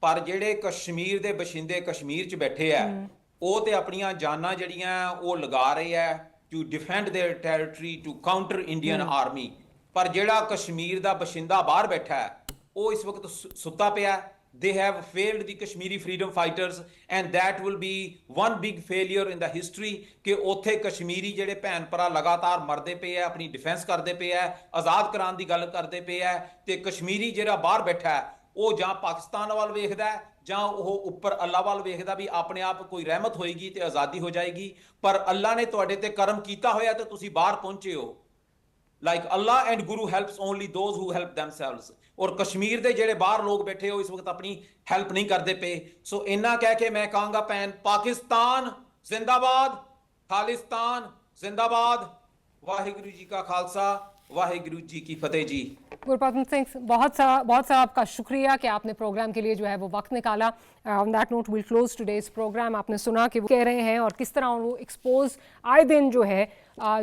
पर ਜਿਹੜੇ ਕਸ਼ਮੀਰ ਦੇ ਬਸ਼ਿੰਦੇ ਕਸ਼ਮੀਰ 'ਚ ਬੈਠੇ ਆ, ਉਹ ਤੇ ਆਪਣੀਆਂ ਜਾਨਾਂ ਜਿਹੜੀਆਂ ਉਹ ਲਗਾ ਰਹੇ ਆ to defend their territory, to counter Indian army. ਪਰ ਜਿਹੜਾ ਕਸ਼ਮੀਰ ਦਾ ਬਸ਼ਿੰਦਾ ਬਾਹਰ ਬੈਠਾ ਹੈ, ਉਹ ਇਸ ਵਕਤ ਸੁੱਤਾ ਪਿਆ। They have failed the Kashmiri freedom fighters, and that will be one big failure in the history ਕਿ ਉੱਥੇ ਕਸ਼ਮੀਰੀ ਜਿਹੜੇ ਭੈਣ ਭਰਾ ਲਗਾਤਾਰ ਮਰਦੇ ਪਏ ਆ, ਆਪਣੀ ਡਿਫੈਂਸ ਕਰਦੇ ਪਏ ਆ, ਆਜ਼ਾਦ ਕਰਾਉਣ ਦੀ ਗੱਲ ਕਰਦੇ ਪਏ ਆ, ਤੇ ਕਸ਼ਮੀਰੀ ਜਿਹੜਾ ਬਾਹਰ ਬੈਠਾ ਹੈ ਉਹ ਜਾਂ ਪਾਕਿਸਤਾਨ ਵੱਲ ਵੇਖਦਾ ਹੈ ਜਾਂ ਉਹ ਉੱਪਰ ਅੱਲਾ ਵੱਲ ਵੇਖਦਾ ਵੀ ਆਪਣੇ ਆਪ ਕੋਈ ਰਹਿਮਤ ਹੋਏਗੀ ਤੇ ਆਜ਼ਾਦੀ ਹੋ ਜਾਏਗੀ, ਪਰ ਅੱਲਾ ਨੇ ਤੁਹਾਡੇ ਤੇ ਕਰਮ ਕੀਤਾ ਹੋਇਆ ਤੇ ਤੁਸੀਂ ਬਾਹਰ ਪਹੁੰਚੇ ਹੋ। Like Allah and Guru helps only those who help ਦੈਮਸੈਲਵਸ। ਔਰ ਕਸ਼ਮੀਰ ਦੇ ਜਿਹੜੇ ਬਾਹਰ ਲੋਕ ਬੈਠੇ ਹੋ ਇਸ ਵਕਤ ਆਪਣੀ ਹੈਲਪ ਨਹੀਂ ਕਰਦੇ ਪਏ। ਸੋ ਇੰਨਾ ਕਹਿ ਕੇ ਮੈਂ ਕਹਾਂਗਾ ਭੈਣ, ਪਾਕਿਸਤਾਨ ਜ਼ਿੰਦਾਬਾਦ, ਖਾਲਿਸਤਾਨ ਜ਼ਿੰਦਾਬਾਦ। ਵਾਹਿਗੁਰੂ ਜੀ का खालसा, वाहिगुरु जी की फतेह जी। गुरपतन सिंह, बहुत सारा आपका शुक्रिया कि आपने प्रोग्राम के लिए जो है वो वक्त निकाला। On that note will close today's programme. आपने सुना कि वो कह रहे हैं और किस तरह वो एक्सपोज आए दिन जो है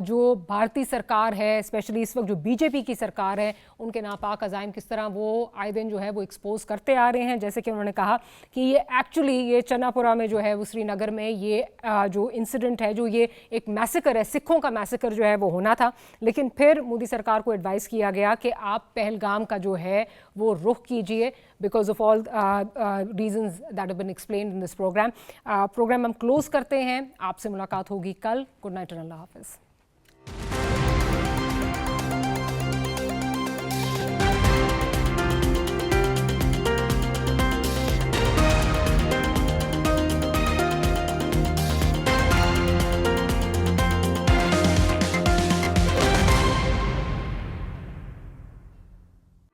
जो भारतीय सरकार है, स्पेशली इस वक्त जो बीजेपी की सरकार है, उनके नापाक अज़ाइम किस तरह वो आए दिन जो है वो एक्सपोज करते आ रहे हैं। जैसे कि उन्होंने कहा कि ये एक्चुअली ये चन्नापुरा में जो है वो श्रीनगर में ये जो इंसिडेंट है, जो ये एक मैसेकर है, सिखों का मैसेकर जो है वो होना था, लेकिन फिर मोदी सरकार को एडवाइस किया गया कि आप पहलगाम का जो है वो रुख कीजिए because of all reasons that have been explained in this programme. Programme हम क्लोज करते हैं। आपसे मुलाकात होगी कल। गुड नाइट एंड अल्लाह हाफिज़।